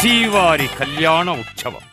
శ్రీవారి కళ్యాణ ఉత్సవం.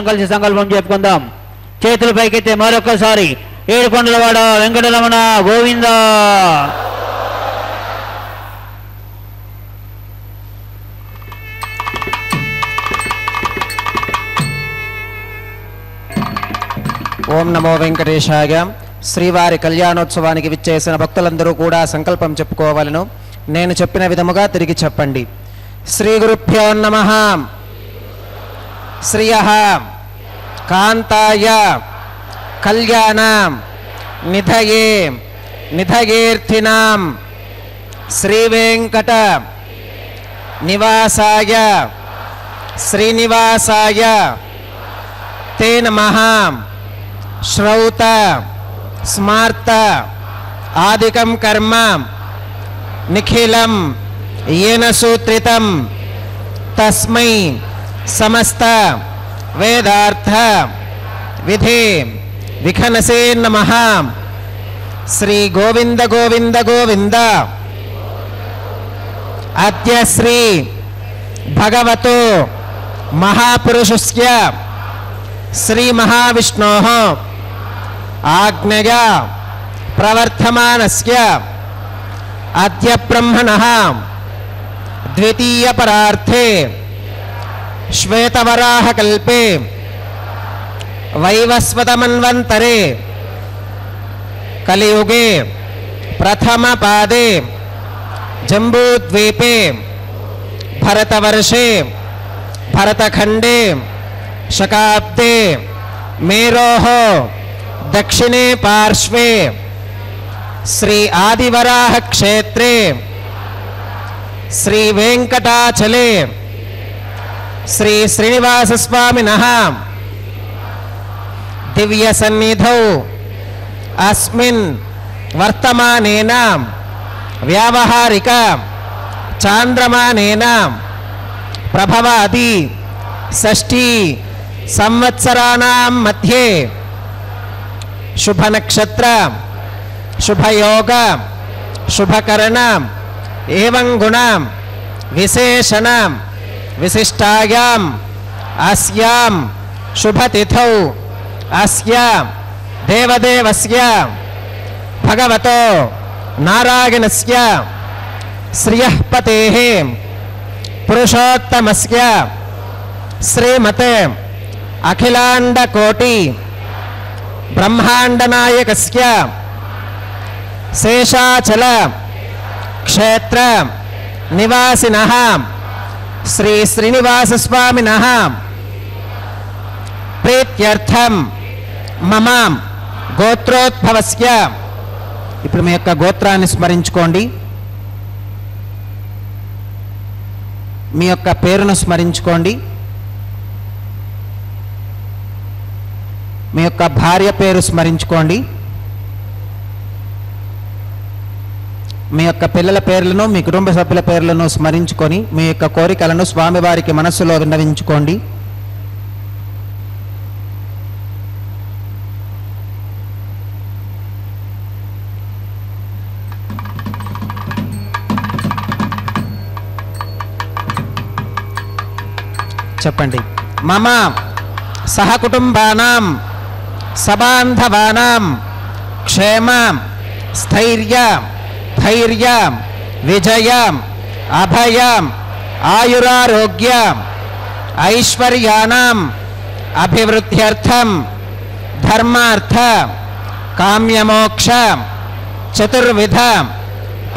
కలిసి సంకల్పం చెప్పుకుందాం. చేతుల పైకెత్తే మరొకసారి ఏడుకొండలవాడ వెంకటరమణ గోవింద. ఓం నమో వెంకటేశాయ. శ్రీవారి కళ్యాణోత్సవానికి విచ్చేసిన భక్తులందరూ కూడా సంకల్పం చెప్పుకోవాలను. నేను చెప్పిన విధముగా తిరిగి చెప్పండి. శ్రీ గురుభ్యో నమః. శ్రియః కాంతాయ కళ్యాణం నిధయే నిధయేర్థినాం శ్రీ వెంకట నివాసాయ శ్రీనివాసాయ తే నమః. శ్రౌత స్మార్త ఆదికం కర్మ నిఖిలం येन सूत्रितं तस्मै समस्त वेदार्थ विधि विखनसे नमः. श्री गोविंद गोविंद गोविंद. अद्य श्री भगवतो महापुरुषस्य श्री महाविष्णोः आज्ञया प्रवर्तमानस्य अद्य ब्रह्मणः द्वितीय परार्थे श्वेतवराह कल्पे वैवस्वत मन्वन्तरे कलियुगे प्रथम पादे जम्बूद्वीपे भरतवर्षे भरतखंडे शकाब्दे मेरोः दक्षिणे पार्श्वे श्री आदिवराह क्षेत्रे श्री वेंकटाचले श्री श्रीनिवास स्वामिनः दिव्य सन्निधौ अस्मिन् वर्तमानेन व्यावहारिक चांद्रमानेन प्रभवादि षष्ठी संवत्सराणां मध्ये शुभ नक्षत्र शुभ योग शुभकरण एवं गुण विशेषण विशिष्टायां अस्यां शुभतिथौ अस्य देवदेवस्य भगवतो నారాయణస్య శ్రియః పతేః పురుషోత్తమస్య శ్రీమతే అఖిలాండకోటి బ్రహ్మాండనాయకస్య శేషాచల క్షేత్ర నివాసినః శ్రీ శ్రీనివాస స్వామినః ప్రీత్యర్థం మమ గోత్రోద్భవస్య. ఇప్పుడు మీ యొక్క గోత్రాన్ని స్మరించుకోండి, మీ యొక్క పేరును స్మరించుకోండి, మీ యొక్క భార్య పేరు స్మరించుకోండి, మీ యొక్క పిల్లల పేర్లను మీ కుటుంబ సభ్యుల పేర్లను స్మరించుకొని మీ యొక్క కోరికలను స్వామివారికి మనస్సులో విన్నవించుకోండి. చెప్పండి. మమ సహకుటుంబానాం సబాంధవానాం క్షేమ స్థైర్య ధైర్య విజయ అభయ ఆయురారోగ్య ఐశ్వర్యానాం అభివృద్ధ్యర్థం ధర్మార్థ కామ్యమోక్ష చతుర్విధ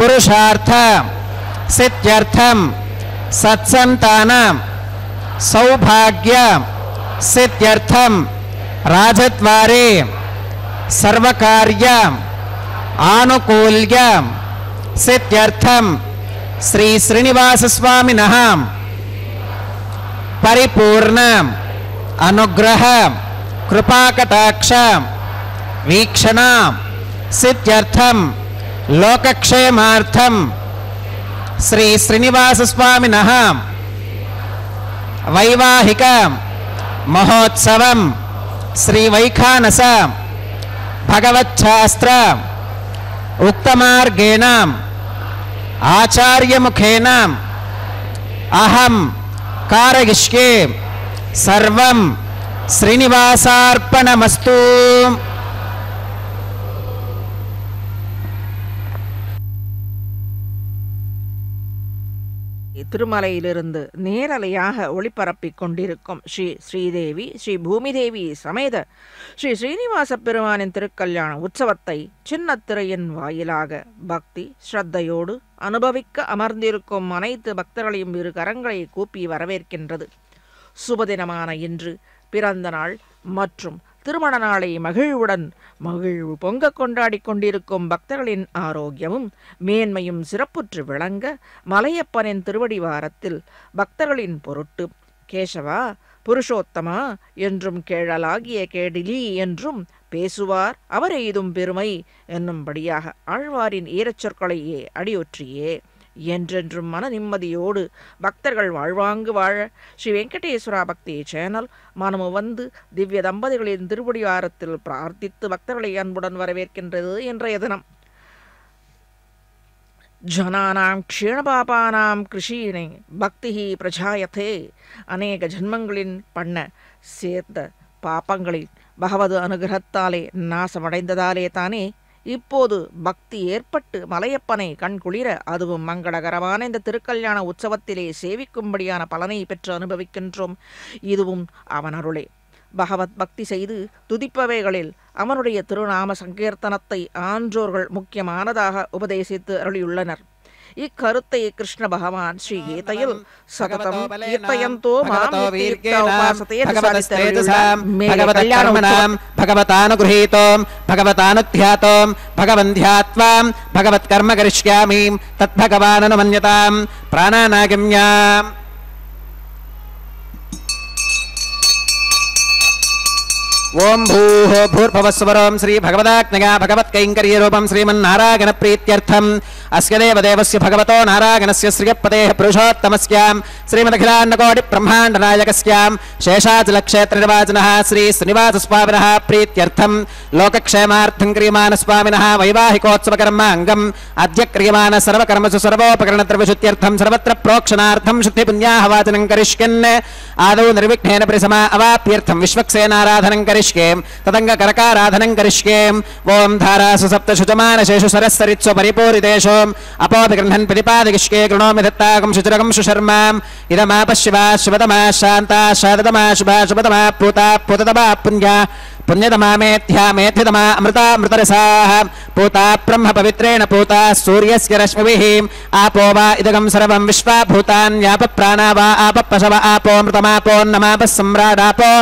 పురుషార్థ సిద్ధ్యర్థం సత్సంతాన సౌభాగ్య సిద్ధ్యర్థం రాజద్వారే సర్వకార్య ఆనుకూల్య సిద్ధ్యర్థం శ్రీ శ్రీనివాస స్వామినః పరిపూర్ణ అనుగ్రహ కృపాకటాక్ష వీక్షణ సిద్ధ్యర్థం లోకక్షేమార్థం శ్రీ శ్రీనివాస స్వామినః వైవాహిక మహోత్సవం శ్రీ వైఖానస భగవచ్ఛాస్త్ర ఉక్తమార్గేణ ఆచార్యముఖేన అహం కారయిష్యే సర్వం శ్రీనివాసార్పణమస్తు. திருமலையிலிருந்து நேரலையாக ஒளிபரப்பிக் கொண்டிருக்கும் ஸ்ரீ ஸ்ரீதேவி ஸ்ரீ பூமிதேவி சமேத ஸ்ரீ ஸ்ரீனிவாச பெருமானின் திருக்கல்யாண உற்சவத்தை சின்னத்திரையின் வாயிலாக பக்தி ஸ்ரத்தையோடு அனுபவிக்க அமர்ந்திருக்கும் அனைத்து பக்தர்களையும் இரு கரங்களை கூப்பி வரவேற்கின்றது. சுபதினமான இன்று பிறந்த நாள் மற்றும் திருமண நாளை மகிழ்வு பொங்க கொண்டாடி கொண்டிருக்கும் பக்தர்களின் ஆரோக்கியமும் மேன்மையும் சிறப்புற்று விளங்க மலையப்பனின் திருவடி வாரத்தில் பக்தர்களின் பொருட்டு கேசவா புருஷோத்தமா என்றும் கேழலாகிய கேடிலி என்றும் பேசுவார் அவர் எய்தும் பெருமை என்னும்படியாக ஆழ்வாரின் ஈரச்சொற்களையே அடியொற்றியே என்றென்றும் மன நிம்மதியோடு பக்தர்கள் வாழ்வாங்கு வாழ ஸ்ரீ வெங்கடேஸ்வரா பக்தி சேனல் மனமு வந்து திவ்ய தம்பதிகளின் திருவடிவாரத்தில் பிரார்த்தித்து பக்தர்களை அன்புடன் வரவேற்கின்றது. இன்றைய தினம் ஜனானாம் க்ஷீணபாபானாம் கிருஷீணே பக்தி பிரஜாயத்தே. அநேக ஜன்மங்களின் பண்ண சேர்ந்த பாப்பங்களில் பகவது அனுகிரகத்தாலே நாசமடைந்ததாலே தானே இப்போது பக்தி ஏற்பட்டு மலையப்பனை கண்குளிர அதுவும் மங்களகரமான இந்த திருக்கல்யாண உற்சவத்திலே சேவிக்கும்படியான பலனை பெற்று அனுபவிக்கின்றோம். இதுவும் அவன் அருளே. பகவத் பக்தி செய்து துதிப்பவைகளில் அவனுடைய திருநாம சங்கீர்த்தனத்தை ஆன்றோர்கள் முக்கியமானதாக உபதேசித்து அருளியுள்ளனர். இக்கருத்தை கிருஷ்ண பகவான் ஸ்ரீ கீதையில் சததம் கீர்த்தயந்தோ மாம் பகவதானுகிரஹீதோம் பகவதானுத்யாதோம் பகவந்த்யாத்வாம் பகவத் கர்ம கரிஷ்யாமி தத் பகவானனுமன்யதாம் பிராணாநாகம்யாம். ஓம் பூர்பவஸ்வரம் ஸ்ரீ பகவதாக்ஞயா பகவத் கைங்கரிய ரூபம் ஸ்ரீமன்னாராயண பிரீத்யர்த்தம் अस्य देवदेवस्य भगवतो नारायणस्य श्रियपतेः पुरुषोत्तमस्यां श्रीमदखिलाण्डकोटिब्रह्माण्डनायकस्यां शेषाचलक्षेत्रनिर्वाचनः श्री श्रीनिवासस्वामिनः प्रीत्यर्थं लोकक्षेमार्थं क्रियमाणस्वामिनः वैवाहिकोत्सवकर्माङ्गम् अद्य क्रियमाण सर्वकर्मसु सर्वोपकरणद्रव्यशुद्ध्यर्थं सर्वत्र प्रोक्षणार्थं शुद्धिपुण्याहवाचनं करिष्यन् आदौ निर्विघ्नेन परिसमा अवाप्यर्थं विश्वक्सेनाराधनं करिष्ये तदङ्गकरकाराधनं करिष्ये ओं धारासु सप्तशुचमानशेषु सरस्सरित्सु परिपूरितेषु अपोऽभिगृह्णन् प्रतिपादयिष्ये कृणोमि दत्ताकं शुचिरकं सुशर्माम् इदमापशिवा शिवतमा शान्ता शारदमा शुभा शुभतमा पूता पूततमा पुण्या पुण्यतमा मेथ्या मेथितमा अमृता अमृतरसाः पूता ब्रह्म पवित्रेण पूता सूर्यस्य रश्मिभिः आपो वा इदगं सर्वं विश्वा भूतान्याप प्राणा वा आप पशव आपोऽमृतमापोन्नमापः सम्राडापो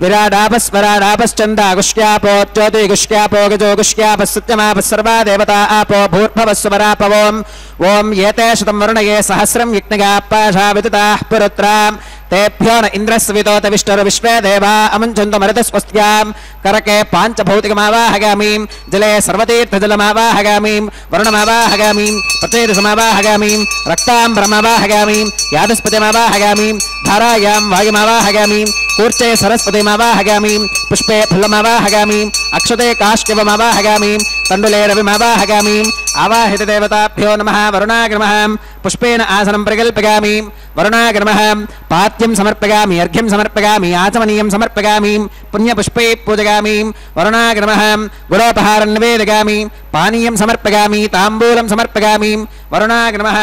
विराडापस्वराडापश्चन्दागुष्यापो ज्योतिगुष्यापो गजो गुष्यापः सत्यमापः सर्वा देवता आपो भूर्भवस्वरापवोम् ओं एते शतं वरुणये सहस्रं यज्ञगापाशा विदिताः पुरुत्राम् तेभ्यो न इन्द्रस्वितोत विष्णुर्विश्वे देवा अमुञ्चन्तु मरुतस्वस्त्यां करके पाञ्चभौतिकमावाहगामीं जले सर्वतीर्थजलमावाहगामीं वरुणमावाहगामीं प्रचेतसमावाहगामीं रक्ताम्बरमावाहगामीं यादस्पतिमावाहगामीं धारायां वायुमावाहगामीं कूर्चे सरस्वतीमावाहगामीं पुष्पे फुल्लमावाहगामीं अक्षते काष्ठवमावाहगामीं तण्डुले रविमावाहगामीं आवाहितदेवताभ्यो नमः वरुणाग्रमः पुष्पेन आसनं प्रकल्पयामि वरुणाग्रमः पात्यं समर्पयामि अर्घ्यं समर्पयामि आचमनीयं समर्पयामि पुण्यपुष्पै पूजयामि वरुणाग्रमः गुडोपहारं निवेदयामि पानीयं समर्पयामि ताम्बूलं समर्पयामि वरुणाग्रमः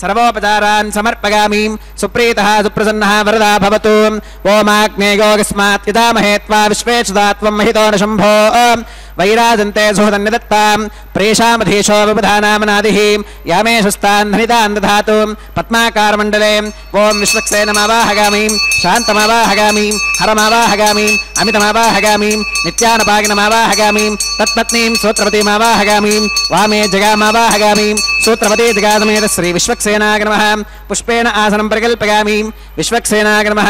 सर्वोपचारान् समर्पयामि सुप्रीतः सुप्रसन्नः वरदा भवतु ओमाग्नेयोगस्मात् यदामहे त्वा विश्वेशदा त्वं महितो न शम्भो वैराजन्ते सुहृदन्यदत्तां प्रेषामधीशो विबधानामनादिः यामेशस्तान् धनितान् दधातु पद्माकारमण्डले ओं विश्वक्सेनमावाहगामि शान्तमावाहगामि हरमावाहगामि अमितमावाहगामि नित्यानपागिनमावाहगामि तत्पत्नीं सूत्रवतीमावाहगामि वामे जगामावाहगामि सूत्रवती जगासमेत श्री विश्वक्सेनाग्रमः पुष्पेण आसनं प्रकल्पयामि विश्वक्सेनाग्रमः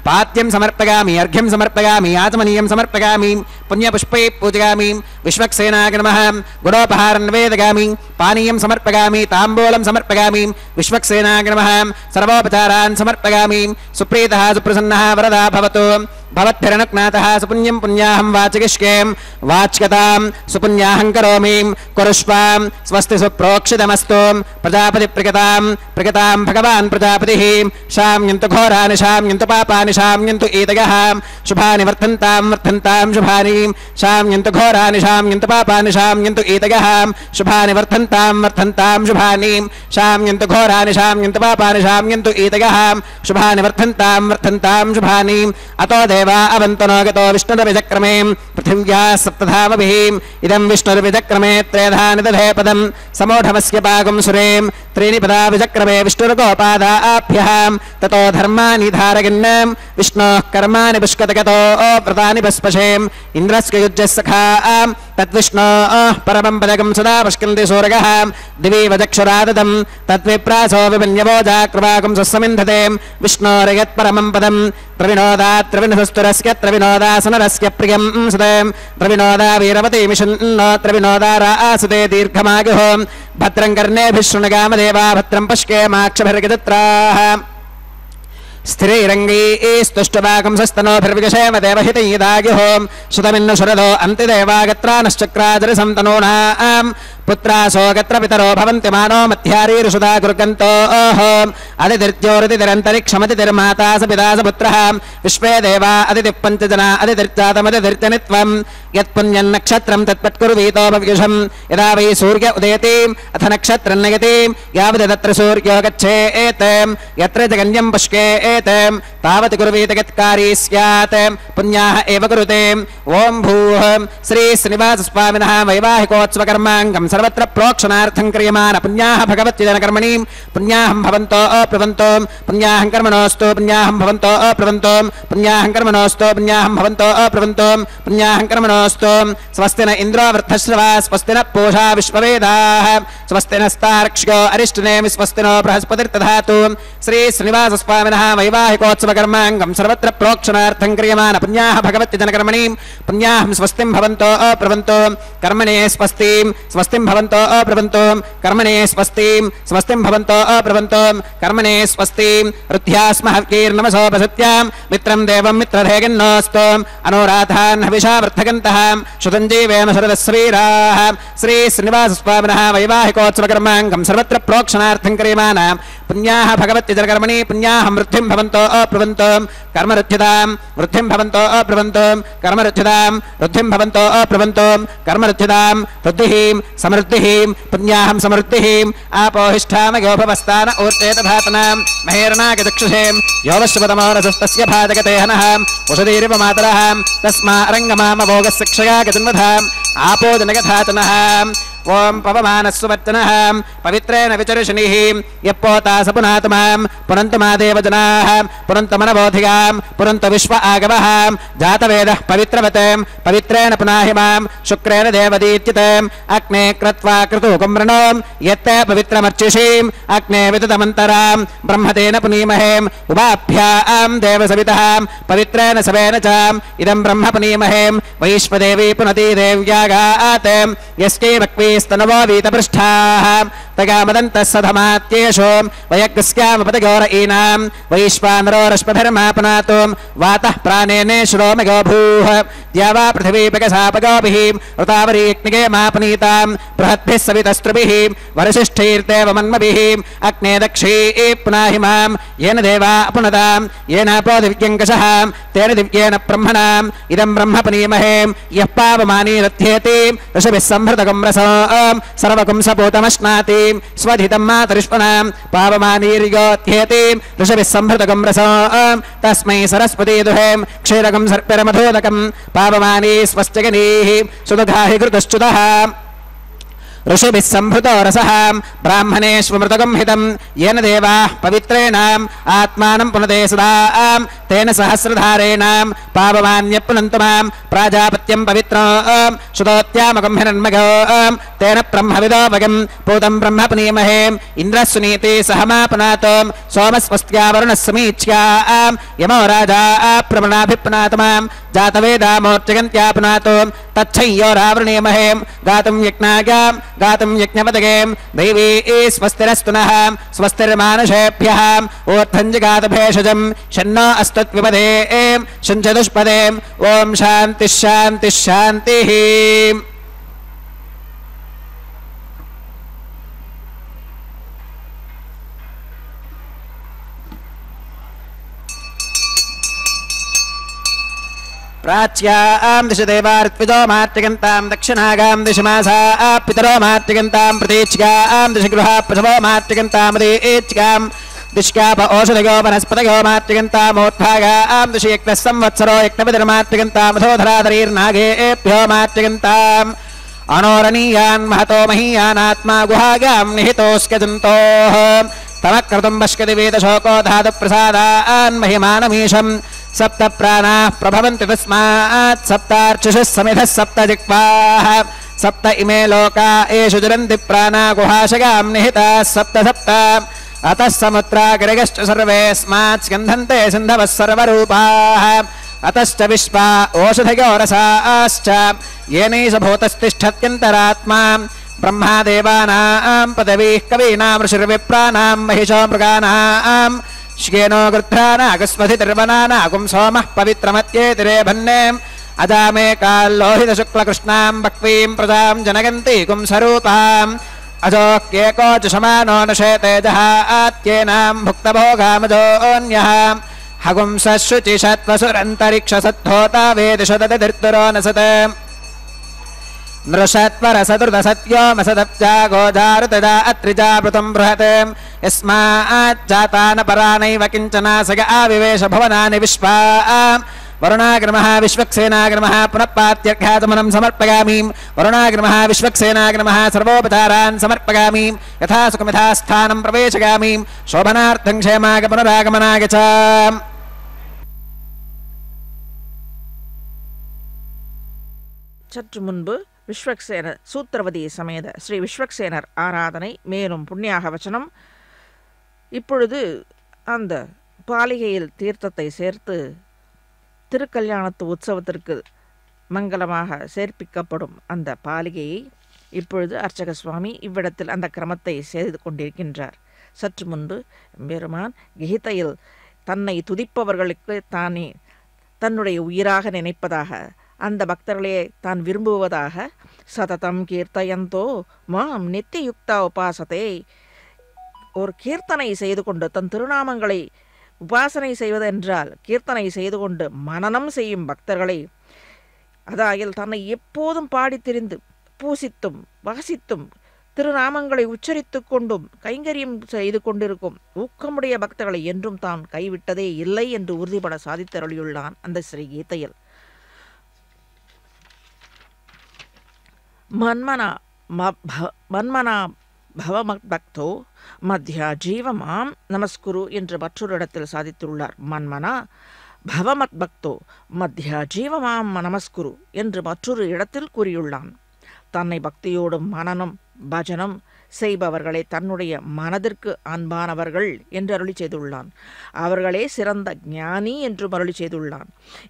पात्यं समर्पयामि अर्घ्यं समर्पयामि आचमनीयं समर्पयामि पुण्यपुष्पै पूजयामि विश्वक्सेनाग्रमः गुडोपहारं निवेदयामि पानीयं समर्पयामि ताम्बूलं समर्पयामि विश्वक्सेनाग्रमः सर्वोपचारान् समर्पयामि सुप्रीतः सुप्रसन्नः वरदा भवतु भवद्भिरनुज्ञातः सुपुण्यं पुण्याहं वाचिकिष्ये वाच्यतां सुपुण्याहं करोमि कुरुष्वां स्वस्ति सुप्रोक्षितमस्तु प्रजापतिप्रियतां प्रियतां भगवान् प्रजापतिः शाम्यन्तु घोरानि शाम्यन्तु पापानि शाम्यन्तु ईदयः शुभानि वर्धन्तां वर्धन्तां शुभानि शाम्यन्तु घोरानि शाम्यन्तु पापानि शाम्यन्तु ईदयः शुभानि वर्धन्तां वर्धन्तां शुभानि शाम्यन्तु घोरानि शाम्यन्तु पापानि शाम्यन्तु ईदयः शुभानि वर्धन्तां वर्धन्तां शुभानि अतो देवा अवन्तनो गतो विष्णुर्विचक्रमे पृथिव्याः सप्तधामभिः इदं विष्णुर्विचक्रमे त्रेधानि दधे पदं समूढमस्य पागुं सुरें त्रीणि पदा विचक्रमे विष्णुर्गोपादाभ्यः ततो धर्माणि धारयन् विष्णोः कर्माणि पुष्कतगतो व्रतानि पस्पशेम् इन्द्रस्य युज्यः सखा तद्विष्णोः परमं पदकं सदा पश्यन्ति सूरगः दिवि वचक्षुरादतं तद्विप्रासो विमन्यवोजाकृवाकं स्वसमिन्धते विष्णोर्यत्परमं पदं त्रविनोदात् त्रविनसस्तुरस्य त्रविनोदासनरस्य प्रियं सुते त्रविनोदा वीरवती मिषन्नो त्रविनोदा रासुते दीर्घमायुः भद्रं कर्णेभिः शृणुगामदेवा भद्रं पश्येमाक्षभिर्गजत्राः स्थिरैरङ्गैस्तुष्टवाकं सस्तनोभिर्विजशेम देवहितैदायुः श्रुतमिन्नु शरदो अन्तिदेवागत्रानश्चक्राजरिसं तनूनां पुत्रासो गत्र पितरो भवन्ति मानो मध्यारीरुषुधा कुर्गन्तोः अदितिर्ज्योतिरन्तरिक्षमतिर्माता स पिता स पुत्रः विश्वे देवा अदितिः पञ्चजना अदितिर्जातमदितिर्जनित्वं यत्पुण्यन्नक्षत्रं तत्पत्कुर्वीतो भव्युषं यदा वै सूर्य उदेति अथ नक्षत्रं नयति यावत् तत्र सूर्यो गच्छेत् यत्र जगन्यं पुष्केत् तावत् कुर्वीत यत्कारी स्यात् पुण्याः एव कुरुते ओं भूः श्री श्रीनिवासस्वामिनः वैवाहिकोत्सवकर्माङ्गं सर्वत्र प्रोक्षणार्थं क्रियमाण पुण्याः भगवत्यजनकर्मणि पुण्याहं भवन्तो अप्लवन्तो पुण्याहं कर्मणोऽस्तु पुण्याहं भवन्तो अप्लवन्तो पुण्याहं कर्मणोऽस्तु पुण्याहं भवन्तो अप्लवन्तो पुण्याहं कर्मणोऽस्तु स्वस्ति न इन्द्रो वृद्धश्रवा स्वस्ति न पूषा विश्ववेदाः स्वस्ति नस्तार्क्ष्यो अरिष्टनेमि स्वस्ति नो बृहस्पतिर्दधातु श्री श्रीनिवासस्वामिनः वैवाहिकोत्सवकर्माङ्गं सर्वत्र प्रोक्षणार्थं क्रियमाण पुण्याः भगवत्यजनकर्मणि पुण्याहं स्वस्तिं भवन्तो अप्लवन्तो कर्मणे स्वस्तिं భవంతో అబ్రవంతో కర్మణే స్వస్తిం స్వస్తిం భవంతో అబ్రవంతో కర్మణే స్వస్తిం రుధ్యాస్మ హవ్యైర్నమసోపసత్యాం మిత్రం దేవం మిత్రధేగన్నోస్తు అనురాధాన్ హవిషా వర్ధగంతః శుతం జీవేమ శరదస్వీరాः శ్రీ శ్రీనివాసస్వామినः వైవాహికోత్సవకర్మాంగం సర్వత్ర ప్రోక్షణార్థం క్రియమాణాం పుణ్యాః భగవత్యజనకర్మణి పుణ్యాః మృద్ధిం భవంతో అబ్రవంతో కర్మరుధ్యతాం వృద్ధిం భవంతో అబ్రవంతో కర్మరుధ్యతాం వృద్ధిం భవంతో అబ్రవంతో కర్మరుధ్యతాం వృద్ధిః సమృద్ధిః పుణ్యాహం సమృద్ధిః ఆపోహిష్ఠామయోపవస్థాన ఊర్చేతధాతనాం మహేర్నాగచక్షుషేం యోవశ్వతమోరసస్తస్య భాజగతే హనః ఉషదీరివ మాతరః తస్మా అరంగమామభోగస్య క్షయా గతిన్వధాం ఆపోజనగధాతనః ఓం పవమానస్సువర్తనః పవిత్రేణ విచర్షణిః యప్పోతా సపునాతమాం పునంతు మా దేవజనాః పునంతు మనబోధిగాం పునంతు విశ్వ ఆగవః జాతవేదః పవిత్రవతే పవిత్రేణ పునాహి మాం శుక్రేణ దేవదీత్యతే అగ్నే క్రత్వా క్రతుకుమ్రణో యత్తే పవిత్రమర్చిషీం అగ్నే విదతమంతరాం బ్రహ్మతేన పునీమహే ఉపాభ్యాం దేవసవితః పవిత్రేణ సవేన చ ఇదం బ్రహ్మ పునీమహే వైశ్వదేవీ పునతి దేవ్యాగాతే యస్కై వక్వీ స్తనవో వీతపృష్ఠాః తగామదంతః సధమాత్యేషు వయగ్స్యామపతగౌర ఈనాం వైశ్వానరో రశ్మభిర్మా పునాతు వాతః ప్రాణేనే శ్రోమగో భూః ద్యావా పృథివీపగసాపగోభిః ఋతావరీగ్నిగే మా పునీతాం బృహద్భిः సవితస్త్రుభిः వరసిష్ఠైర్దేవమన్మభిः అగ్నే దక్షీ పునాహి మాం येन देवा अपुनतां येनापो दिव्यं कषः तेन दिव्येन ब्रह्मणाम् इदं ब्रह्म पुनीमहे यः पावमानी रथ्येति ऋषभिः संहृतकं रसोऽं सर्वकं सपूतमश्नाति स्वधितं मातरिष्पणां पावमानीर्योध्येति ऋषभिः संहृतकं रसोऽं तस्मै सरस्वती दुहें क्षीरकं सर्पिरमधोदकं पावमानी स्वस्त्यगनीः सुदुघाहि कृतश्च्युतः ऋषिभिः संभृतो रसः ब्राह्मणेष्वमृतकं हितं येन देवाः पवित्रेणाम् आत्मानं पुनते सदा तेन सहस्रधारेणां पावमान्यपुनन्तु मां प्राजापत्यं पवित्रो शुतोत्यामकं हिरण्मघो तेन ब्रह्मविदोपगं पूतं ब्रह्म पुनीमहे इन्द्रः सुनीति सहमापुनात् सोमस्वस्त्या वरुणः समीच्या यमो राजा प्रमणाभिपुनात् मां जातवेदामोर्चगन्त्यापुनात् तच्छय्यो रावृणीमहे गातुं यज्ञागां गातुं यज्ञपदगें दैवी स्वस्तिरस्तु नः स्वस्तिर्मानुषेभ्यः ऊर्ध्वञ्जगातभेषजं शन्नो अस्तुत्विपदे शञ्चतुष्पदे ॐ शान्तिः शान्तिः शान्तिः प्राच्यां दिशि देवार्त्विजो मार्तिगन्तां दक्षिणागां दिशि मासा पितरो मार्तिगन्तां प्रतीच्यां दिशि गृहा पशवो मार्तिगन्तामदीच्यां दिश्याप ओषधयो वनस्पतयो मार्तिगन्तामोत्थागां दिशि यज्ञः संवत्सरो यज्ञपतिर्मार्तिगन्तामधोधराधरीर्नागेभ्यो मार्तिगन्ताम् अनोरणीयान् महतो महीयानात्मा गुहागां निहितोऽस्कजन्तोः तमक्रतुं पश्यति वेदशोको धातुप्रसादान् महिमानमीशम् सप्त प्राणाः प्रभवन्ति तस्मात् सप्तार्चिषः समिधः सप्त जिह्वाः सप्त इमे लोका एषु जुरन्ति प्राणा गुहाशगां निहिताः सप्त सप्त अतः समुद्रागिरगश्च सर्वेऽस्मात् स्कन्धन्ते सिन्धवः सर्वरूपाः अतश्च विश्वा ओषधयो रसाश्च येनैष भूतस्तिष्ठत्यन्तरात्मा ब्रह्मा देवानां पदवीः कवीनां ऋषिर्विप्राणां महिषो मृगाणां श्येनो गृध्रानागस्वधिर्वनानागुं सोमः पवित्रमत्येतिरे भन्ने अजामे काल्लोहितशुक्लकृष्णां बक्वीं प्रजां जनगन्ति कुंसरूपाम् अजोक्येको च शमानो नशेतेजः आत्येनां भुक्तभोगामजोऽन्यः हगुंसशुचिषत्वसुरन्तरिक्षसद्धोता वेदिषदतिर्तुरो नसते नृषत्वरसदृतसत्यो मसदब्जा गोजारुतजा अत्रिजावृतं बृहत् यस्माच्चातानपरानैव किञ्चनासग आविवेश भवनानि विश्वा वरुणाग्रमः विश्वक्सेनाग्रमः पुनः पात्यर्घातमनं समर्पयामि वरुणाग्रमः विश्वक्सेनाग्रमः सर्वोपचारान् समर्पयामि यथा सुखमिथा स्थानं प्रवेशयामि शोभनार्थं क्षेमाग पुनरागमनाग च சற்று முன்பு விஸ்வக்சேனர் சூத்திரவதி சமேத ஸ்ரீ விஸ்வக்சேனர் ஆராதனை மேலும் புண்ணியாக வச்சனம். இப்பொழுது அந்த பாலிகையில் தீர்த்தத்தை சேர்த்து திருக்கல்யாணத்து உற்சவத்திற்கு மங்களமாக சேர்ப்பிக்கப்படும் அந்த பாலிகையை இப்பொழுது அர்ச்சக சுவாமி இவ்விடத்தில் அந்த கிரமத்தை செய்து கொண்டிருக்கின்றார். சற்று முன்பு பெருமான் கீதையில் தன்னை துதிப்பவர்களுக்கு தானே தன்னுடைய உயிராக நினைப்பதாக, அந்த பக்தர்களே தான் விரும்புவதாக, சததம் கீர்த்தயந்தோ மாம் நித்தியுக்தா உபாசதே, ஒரு கீர்த்தனை செய்து கொண்டு தன் திருநாமங்களை உபாசனை செய்வதென்றால் கீர்த்தனை செய்து கொண்டு மனனம் செய்யும் பக்தர்களை, அதாயில் தன்னை எப்போதும் பாடி திரிந்து பூசித்தும் வாசித்தும் திருநாமங்களை உச்சரித்து கொண்டும் கைங்கரியம் செய்து கொண்டிருக்கும் ஊக்கமுடைய பக்தர்களை என்றும் தான் கைவிட்டதே இல்லை என்று உறுதிபட சாதித்தருளியுள்ளான் அந்த ஸ்ரீ கீதையில். மன்மனா பவமத்பக்தோ மத்யா ஜீவமாம் நமஸ்குரு என்று மற்றொரு இடத்தில் சாதித்துள்ளார். மன்மனா பவமத்பக்தோ மத்யா ஜீவமாம் நமஸ்குரு என்று மற்றொரு இடத்தில் கூறியுள்ளான். தன்னை பக்தியோடும் மனனம் பஜனம் செய்பவர்களை தன்னுடைய மனதிற்கு அன்பானவர்கள் என்று அருளி செய்துள்ளான். அவர்களே சிறந்த ஞானி என்று அருளி செய்துள்ளான்.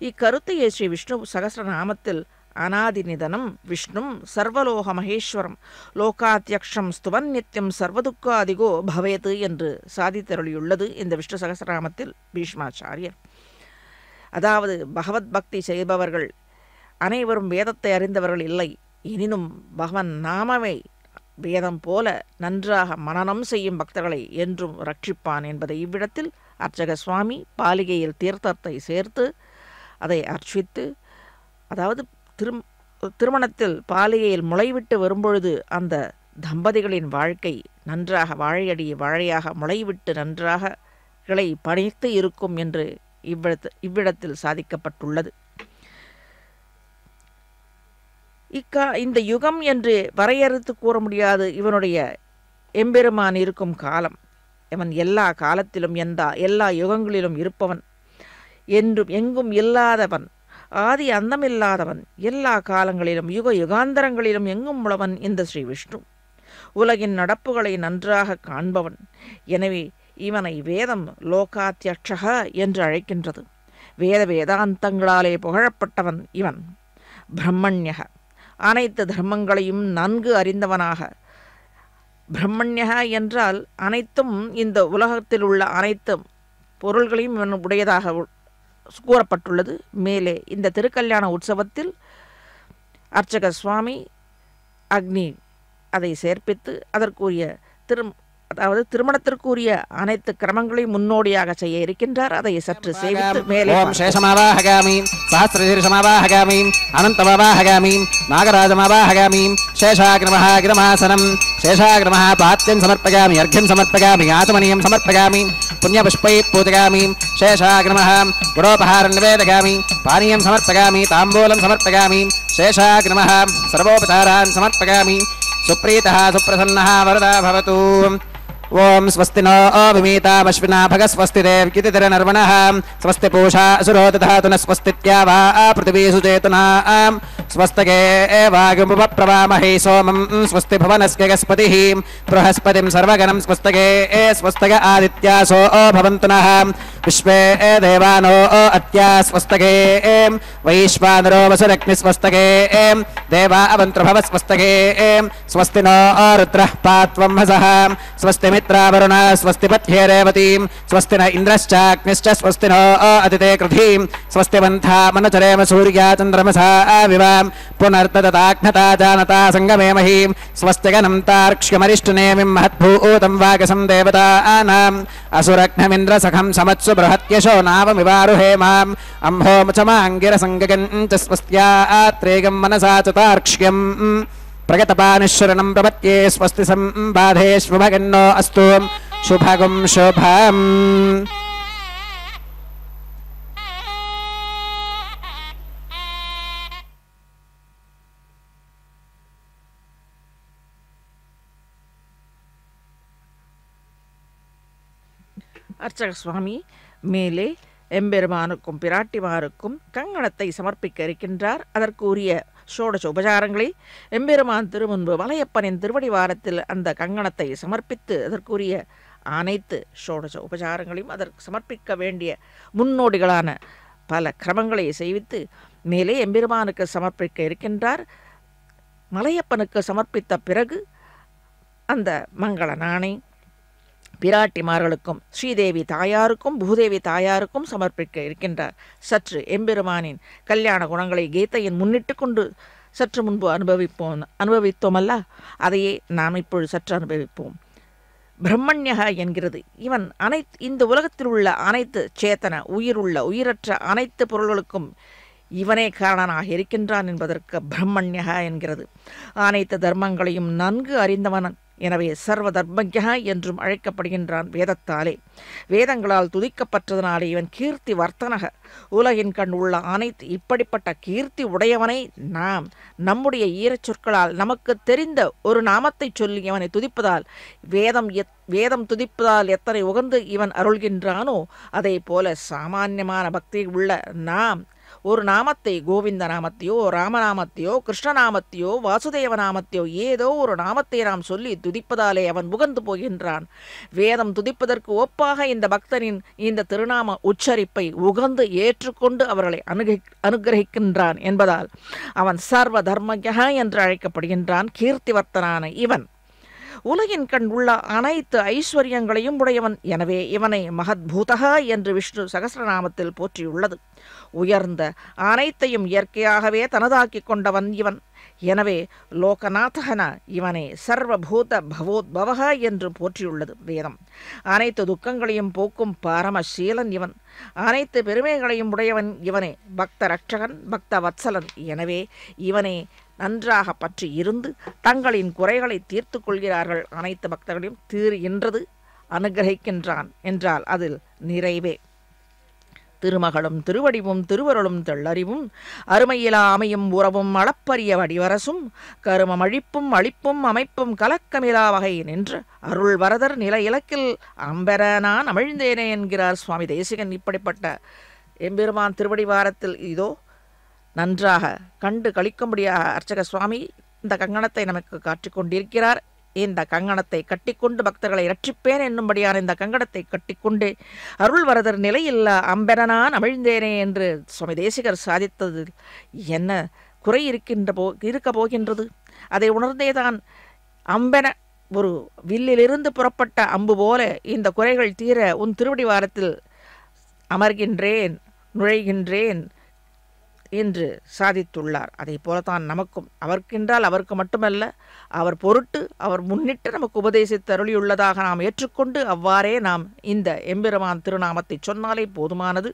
இக்கருத்தையே ஸ்ரீ விஷ்ணு சகஸ்ரநாமத்தில் அநாதிநிதனம் விஷ்ணும் சர்வலோக மகேஸ்வரம் லோகாத்யக்ஷம் ஸ்துவன் நித்தியம் சர்வதுக்காதிகோ பவேது என்று சாதித்தருளியுள்ளது இந்த விஷ்ணு சகஸ்ரநாமத்தில் பீஷ்மாச்சாரியர். அதாவது பகவத் பக்தி செய்பவர்கள் அனைவரும் வேதத்தை அறிந்தவர்கள் இல்லை, எனினும் பகவன் நாமமே வேதம் போல நன்றாக மனனம் செய்யும் பக்தர்களை என்றும் ரட்சிப்பான் என்பதை இவ்விடத்தில் அர்ச்சக சுவாமி பாலிகையில் தீர்த்தத்தை சேர்த்து அதை அர்ச்சித்து, அதாவது திருமணத்தில் பாலிகையில் முளைவிட்டு வரும்பொழுது அந்த தம்பதிகளின் வாழ்க்கை நன்றாக வாழையடி வாழையாக முளைவிட்டு நன்றாக கிளை பணித்து இருக்கும் என்று இவ்விடத்தில் சாதிக்கப்பட்டுள்ளது. இந்த யுகம் என்று வரையறுத்து கூற முடியாது இவனுடைய எம்பெருமான் இருக்கும் காலம். இவன் எல்லா காலத்திலும் எல்லா யுகங்களிலும் இருப்பவன், என்றும் எங்கும் இல்லாதவன், ஆதி அந்தமில்லாதவன், எல்லா காலங்களிலும் யுக யுகாந்தரங்களிலும் எங்கும் உள்ளவன் இந்த ஸ்ரீ விஷ்ணு. உலகின் நடப்புகளை நன்றாக காண்பவன். எனவே இவனை வேதம் லோகாத்யக்ஷக என்று அழைக்கின்றது. வேதாந்தங்களாலே புகழப்பட்டவன் இவன். பிரம்மண்யக, அனைத்து தர்மங்களையும் நன்கு அறிந்தவனாக. பிரம்மண்யக என்றால் அனைத்தும், இந்த உலகத்தில் உள்ள அனைத்து பொருள்களையும் இவன் உடையதாக கூறப்பட்டுள்ளது. மேலே இந்த திருக்கல்யாண உற்சவத்தில் அர்ச்சக சுவாமி அக்னி அதை சேர்ப்பித்து அதற்குரிய அதாவது திருமணத்திற்குரிய அனைத்து கிரமங்களையும் முன்னோடியாக செய்ய இருக்கின்றார். அதை சற்று சேவித்து மேலே ஓம் சேஷமாவாஹகாமி சஹஸ்ரசீர்ஷமாவாஹகாமி அனந்தமாவாஹகாமி நாகராஜமாவாஹகாமி சேஷாக்ரமஹாகிரமாசனம் சேஷாக்ரமஹ பாத்யம் சமர்ப்பயாமி அர்ఘ్యం சமர்ப்பயாமி ஆசமனியம் சமர்ப்பயாமி புண்ணியபுஷ்பை பூஜயாமி சேஷாக்ரமஹ குரோபஹாரம் நிவேதயாமி பானியம் சமர்ப்பயாமி தாம்பூலம் சமர்ப்பயாமி சேஷாக்ரமஹ சர்வோபசாரான் சமர்ப்பயாமி சுப்ரீதः சுப்ரசன்னः வரதா भवतु. ओम स्वस्ति नो विमीतामश्विना भगस्वस्ति देवकितिरनर्वणः स्वस्ति पूषा असुरो दधातु न स्वस्तित्यावा पृथिवी सुचेतुना स्वस्तके वायुमुपप्रवामहे सोमं स्वस्ति भुवनस्य गस्पतिः बृहस्पतिं सर्वगणं स्वस्तके स्वस्तक आदित्यासो भवन्तु नः विश्वे देवानो अत्या स्वस्तके वैश्वानरो वसुरग्नि स्वस्तके देवा अवन्त्रभव स्वस्तके स्वस्ति नो रुद्रः पात्वं हसः स्वस्ति मित्रावरुण स्वस्ति पथ्ये रेवतीं स्वस्ति न इन्द्रश्चाग्निश्च स्वस्ति नो अदिते कृधिं स्वस्ति वन्था मनुचरेम सूर्या चन्द्रमसा विवां पुनर्तदताघ्नता जानता संगमे महीं स्वस्ति गनं तार्क्ष्यमरिष्टनेमिं महद्भूतं वागसं देवतानाम् असुरघ्नमिन्द्रसखं समत्सु बृहत्यशो नावमिवारुहे माम् अम्भोमुचमाङ्गिरसङ्गगन् च स्वस्त्यात्रेगं मनसा च तार्क्ष्यम् प्रगतपानिश्वरणं प्रपत्ये स्वस्ति सम्बाधेष्वभगन्नो अस्तु शुभगुं शुभम्. அர்ச்சக சுவாமி மேலே எம்பெருமானுக்கும் பிராட்டிமாருக்கும் கங்கணத்தை சமர்ப்பிக்க இருக்கின்றார். அதற்கு உரிய ஷோடச உபசாரங்களை எம்பெருமான் திருமுன்பு வலையப்பனின் திருவடிவாரத்தில் அந்த கங்கணத்தை சமர்ப்பித்து அதற்குரிய அனைத்து ஷோடச உபசாரங்களையும் அதற்கு சமர்ப்பிக்க வேண்டிய முன்னோடிகளான பல கிரமங்களை செய்வித்து மேலே எம்பெருமானுக்கு சமர்ப்பிக்க இருக்கின்றார். மலையப்பனுக்கு சமர்ப்பித்த பிறகு அந்த மங்கள நாணை பிராட்டிமார்களுக்கும் ஸ்ரீதேவி தாயாருக்கும் பூதேவி தாயாருக்கும் சமர்ப்பிக்க இருக்கின்றார். சற்று எம்பெருமானின் கல்யாண குணங்களை கீதையின் முன்னிட்டு கொண்டு சற்று முன்பு அனுபவித்தோமல்ல, அதையே நாம் இப்பொழுது சற்று அனுபவிப்போம். பிரம்மண்யக என்கிறது இவன் இந்த உலகத்தில் உள்ள அனைத்து சேத்தன உயிருள்ள உயிரற்ற அனைத்து பொருள்களுக்கும் இவனே காரணனாக இருக்கின்றான் என்பதற்கு பிரம்மண்யக என்கிறது. அனைத்து தர்மங்களையும் நன்கு அறிந்தவன், எனவே சர்வ தர்மஜா என்றும் அழைக்கப்படுகின்றான் வேதத்தாலே. வேதங்களால் துதிக்கப்பட்டதனாலே இவன் கீர்த்தி வர்த்தனக, உலகின் கண் உள்ள அனைத்து இப்படிப்பட்ட கீர்த்தி உடையவனை நாம் நம்முடைய ஈரச் சொற்களால் நமக்கு தெரிந்த ஒரு நாமத்தை சொல்லி இவனை துதிப்பதால் வேதம் துதிப்பதால் எத்தனை உகந்து இவன் அருள்கின்றானோ அதே போல சாமான்யமான பக்தி உள்ள நாம் ஒரு நாமத்தை, கோவிந்த நாமத்தையோ ராமநாமத்தையோ கிருஷ்ணநாமத்தையோ வாசுதேவ நாமத்தையோ ஏதோ ஒரு நாமத்தை நாம் சொல்லி துதிப்பதாலே அவன் புகழ்ந்து போகின்றான். வேதம் துதிப்பதற்கு ஒப்பாக இந்த பக்தனின் இந்த திருநாம உச்சரிப்பை உகந்து ஏற்றுக்கொண்டு அவர்களை அனுகிரகிக்கின்றான் என்பதால் அவன் சர்வ தர்மஜா என்று அழைக்கப்படுகின்றான். கீர்த்திவர்த்தனான இவன் உலகின் கண் உள்ள அனைத்து ஐஸ்வர்யங்களையும் உடையவன். எனவே இவனை மகத்பூதகா என்று விஷ்ணு சகஸ்ரநாமத்தில் போற்றியுள்ளது. உயர்ந்த அனைத்தையும் இயற்கையாகவே தனதாக்கி கொண்டவன் இவன். எனவே லோகநாதகன இவனை சர்வபூத பவோத்பவக என்று போற்றியுள்ளது வேதம். அனைத்து துக்கங்களையும் போக்கும் பாரமசீலன் இவன். அனைத்து பெருமைகளையும் உடையவன் இவனே. பக்த ரட்சகன், பக்த வத்சலன். எனவே இவனே நன்றாக பற்றி இருந்து தங்களின் குறைகளை தீர்த்து கொள்கிறார்கள். அனைத்து பக்தர்களையும் தீர்கின்றது அனுகிரகிக்கின்றான் என்றால் அதில் நிறைவே. திருமகளும் திருவடிவும் திருவருளும் தெள்ளறிவும் அருமையிலா அமையும் உறவும் அளப்பரிய வடிவரசும் கருமம் அழிப்பும் அழிப்பும் அமைப்பும் கலக்கமிலா வகை நின்று அருள் வரதர் நில இலக்கில் அம்பெற நான் அமிழ்ந்தேனே என்கிறார் சுவாமி தேசிகன். இப்படிப்பட்ட எம்பெருமான் திருவடி வாரத்தில் இதோ நன்றாக கண்டு கழிக்கும்படியாக அர்ச்சக சுவாமி இந்த கங்கணத்தை நமக்கு காட்டிக்கொண்டிருக்கிறார். இந்த கங்கணத்தை கட்டிக்கொண்டு பக்தர்களை இரட்சிப்பேன் என்னும்படியான இந்த கங்கணத்தை கட்டிக்கொண்டு அருள் வரதர் நிலையில்ல அம்பெறனான் அமிழ்ந்தேனே என்று சுவாமி தேசிகர் சாதித்தது என்ன குறை இருக்க போகின்றது? அதை உணர்ந்தேதான் அம்பென ஒரு வில்லிலிருந்து புறப்பட்ட அம்பு போல இந்த குறைகள் தீர உன் திருவடி வாரத்தில் அமர்கின்றேன், நுழைகின்றேன் என்று சாதித்துள்ளார். அதை போலத்தான் நமக்கும் அவர்க்கென்றால் அவருக்கு மட்டுமல்ல, அவர் பொருட்டு அவர் முன்னிட்டு நமக்கு உபதேசித்து அருளியுள்ளதாக நாம் ஏற்றுக்கொண்டு அவ்வாறே நாம் இந்த எம்பெருமான் திருநாமத்தை சொன்னாலே போதுமானது.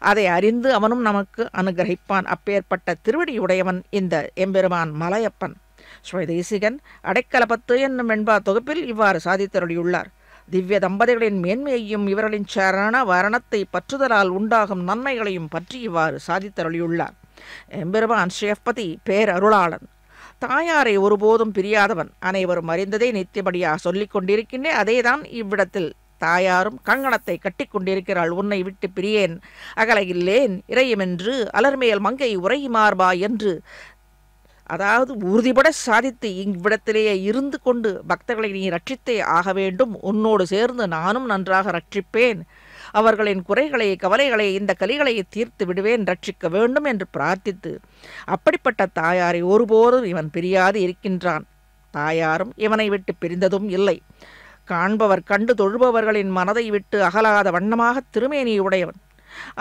அதை அறிந்து அவனும் நமக்கு அனுகிரகிப்பான். அப்பேற்பட்ட திருவடியுடையவன் இந்த எம்பெருமான் மலையப்பன். ஸ்ரீ தேசிகன் அடைக்கலப்பத்து என்னும் வெண்பா தொகுப்பில் இவ்வாறு சாதித்தருளியுள்ளார். திவ்ய தம்பதிகளின் மேன்மையையும் இவர்களின் சரண வரணத்தை பற்றுதலால் உண்டாகும் நன்மைகளையும் பற்றி இவ்வாறு சாதித்தருளியுள்ளார். எம்பெருமான் ஸ்ரீயப்பதி பேரருளாளன், தாயாரை ஒருபோதும் பிரியாதவன். அனைவரும் அறிந்ததை நித்தியபடியாக சொல்லிக் கொண்டிருக்கின்றேன். அதேதான் இவ்விடத்தில் தாயாரும் கங்கணத்தை கட்டி கொண்டிருக்கிறாள். உன்னை விட்டு பிரியேன் அகலையில்லேன் இறையுமென்று அலர்மேல் மங்கை உரையுமார்பா என்று, அதாவது உறுதிபட சாதித்து இவ்விடத்திலேயே இருந்து கொண்டு பக்தர்களை நீ ரட்சித்தே ஆக வேண்டும். உன்னோடு சேர்ந்து நானும் நன்றாக ரட்சிப்பேன். அவர்களின் குறைகளை கவலைகளை இந்த கலிகளை தீர்த்து விடுவேன், ரட்சிக்க வேண்டும் என்று பிரார்த்தித்து அப்படிப்பட்ட தாயாரை ஒருபோதும் இவன் பிரியாது இருக்கின்றான். தாயாரும் இவனை விட்டு பிரிந்ததும் இல்லை. காண்பவர் கண்டு தொழுபவர்களின் மனதை விட்டு அகலாத வண்ணமாக திருமேனியுடையவன்.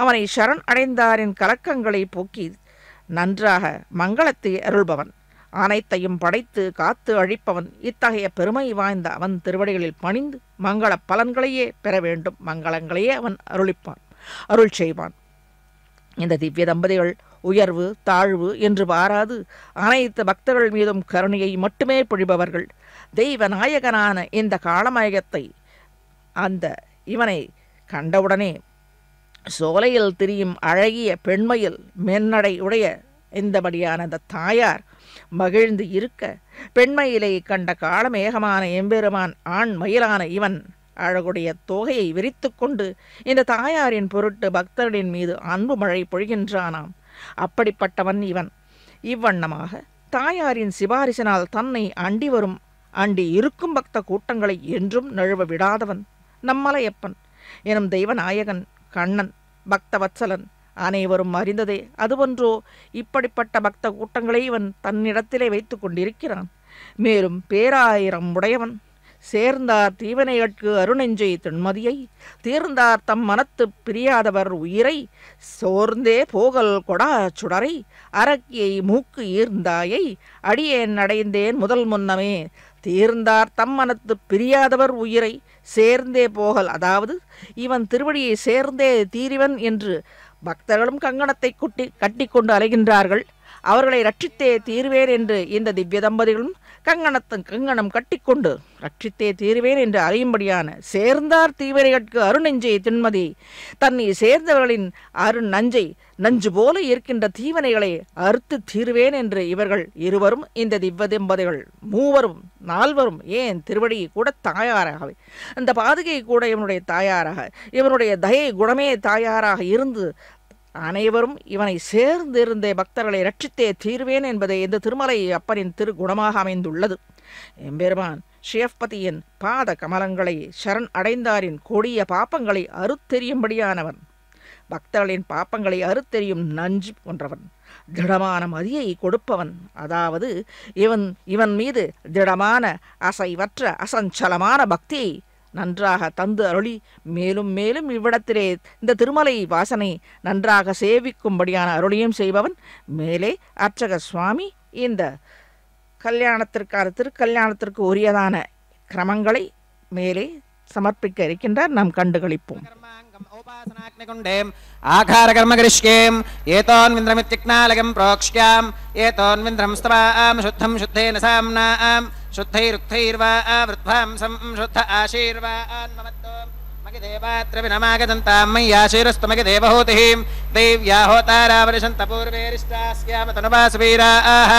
அவனை சரண் அடைந்தாரின் கலக்கங்களை போக்கி நன்றாக மங்களத்தை அருள்பவன், அனைத்தையும் படைத்து காத்து அழிப்பவன். இத்தகைய பெருமை வாய்ந்த அவன் திருவடிகளில் பணிந்து மங்கள பலன்களையே பெற வேண்டும். மங்களங்களையே அவன் அருள் செய்வான். இந்த திவ்ய தம்பதிகள் உயர்வு தாழ்வு என்று பாராது அனைத்து பக்தர்கள் மீதும் கருணையை மட்டுமே பொழிபவர்கள். தெய்வ நாயகனான இந்த காளமயகத்தை அந்த இவனை கண்டவுடனே சோலையில் திரியும் அழகிய பெண்மையில் மென்னடை உடைய இந்தபடியான அந்த தாயார் மகிழ்ந்து இருக்க, பெண்மையிலே கண்ட காளமேகமான எம்பெருமான் ஆண் மயிலான இவன் அழகுடைய தோகையை விரித்து கொண்டு இந்த தாயாரின் பொருட்டு பக்தர்களின் மீது அன்பு மழை பொழிகின்றானாம். அப்படிப்பட்டவன் இவன். இவ்வண்ணமாக தாயாரின் சிபாரிசினால் தன்னை அண்டி இருக்கும் பக்த கூட்டங்களை என்றும் நழுவ விடாதவன் நம்மலையப்பன் எனும் தெய்வநாயகன் கண்ணன். பக்தவத்சலன் அனைவரும் அறிந்ததே. அதுபோன்றோ இப்படிப்பட்ட பக்த கூட்டங்களை இவன் தன்னிடத்திலே வைத்து கொண்டிருக்கிறான். மேலும் பேராயிரம் உடையவன். சேர்ந்தார் தீவனைகட்கு அருணெஞ்சை திண்மதியை தீர்ந்தார் தம் மனத்து பிரியாதவர் உயிரை சோர்ந்தே போகல் கொடா சுடரை அரக்கியை மூக்கு ஈர்ந்தாயை அடியேன் அடைந்தேன் முதல் முன்னமே. தீர்ந்தார் தம் மனத்து பிரியாதவர் உயிரை சேர்ந்தே போகல், அதாவது இவன் திருவடியை சேர்ந்தே தீரிவன் என்று பக்தர்களும் கங்கணத்தை கட்டிக்கொண்டு அலைகின்றார்கள். அவர்களை ரட்சித்தே தீர்வேன் என்று இந்த திவ்ய தம்பதிகளும் கங்கணம் கட்டிக்கொண்டு ரட்சித்தே தீர்வேன் என்று அறியும்படியான சேர்ந்தார் தீவிரைகட்கு அருணெஞ்சை திண்மதி, தன்னை சேர்ந்தவர்களின் நஞ்சு போல இருக்கின்ற தீவனைகளை அறுத்து தீர்வேன் என்று இவர்கள் இருவரும், இந்த திவ்ய தம்பதிகள் மூவரும் நால்வரும், ஏன் திருவடி கூட தாயாராகவே, அந்த பாதுகை கூட இவனுடைய தாயாராக, இவனுடைய தயை குணமே தாயாராக இருந்து அனைவரும் இவனை சேர்ந்திருந்த பக்தர்களை ரட்சித்தே தீர்வேன் என்பதை இந்த திருமலை அப்பனின் திருகுணமாக அமைந்துள்ளது. எம்பெருமான் ஸ்ரீயப்பதியின் பாத கமலங்களை சரண் அடைந்தாரின் கொடிய பாப்பங்களை அறுத்தெறியும்படியானவன், பக்தர்களின் பாப்பங்களை அறுத்தெறியும் நஞ்சு போன்றவன், திடமான மதியை கொடுப்பவன். அதாவது இவன் மீது திடமான அசைவற்ற அசஞ்சலமான பக்தியை நன்றாக தந்து அருளி மேலும் மேலும் இவ்விடத்திலே இந்த திருமலை வாசனை நன்றாக சேவிக்கும்படியான அருளியும் செய்பவன். மேலே அர்ச்சக சுவாமி இந்த திருக்கல்யாணத்திற்கு உரியதான கிரமங்களை மேலே சமர்ப்பிக்க இருக்கின்றார். நாம் கண்டுகளிப்போம். आघारकर्मकरिष्येम् एतोन्विन्द्रमित्युक्नालकम् प्रोक्ष्याम् एतोन्विन्द्रं स्तवाम् शुद्धं शुद्धेन साम्नाम् शुद्धैरुक्थैर्वा वृद्धांसं शुद्ध आशीर्वान्ममत्तो मगिदेवात्र विनमागदन्तां मय्याशीरस्तु मगिदेवहूतिः देव्या होतारावरिशन्तपूर्वेरिष्टास्याम तनुवासुवीराः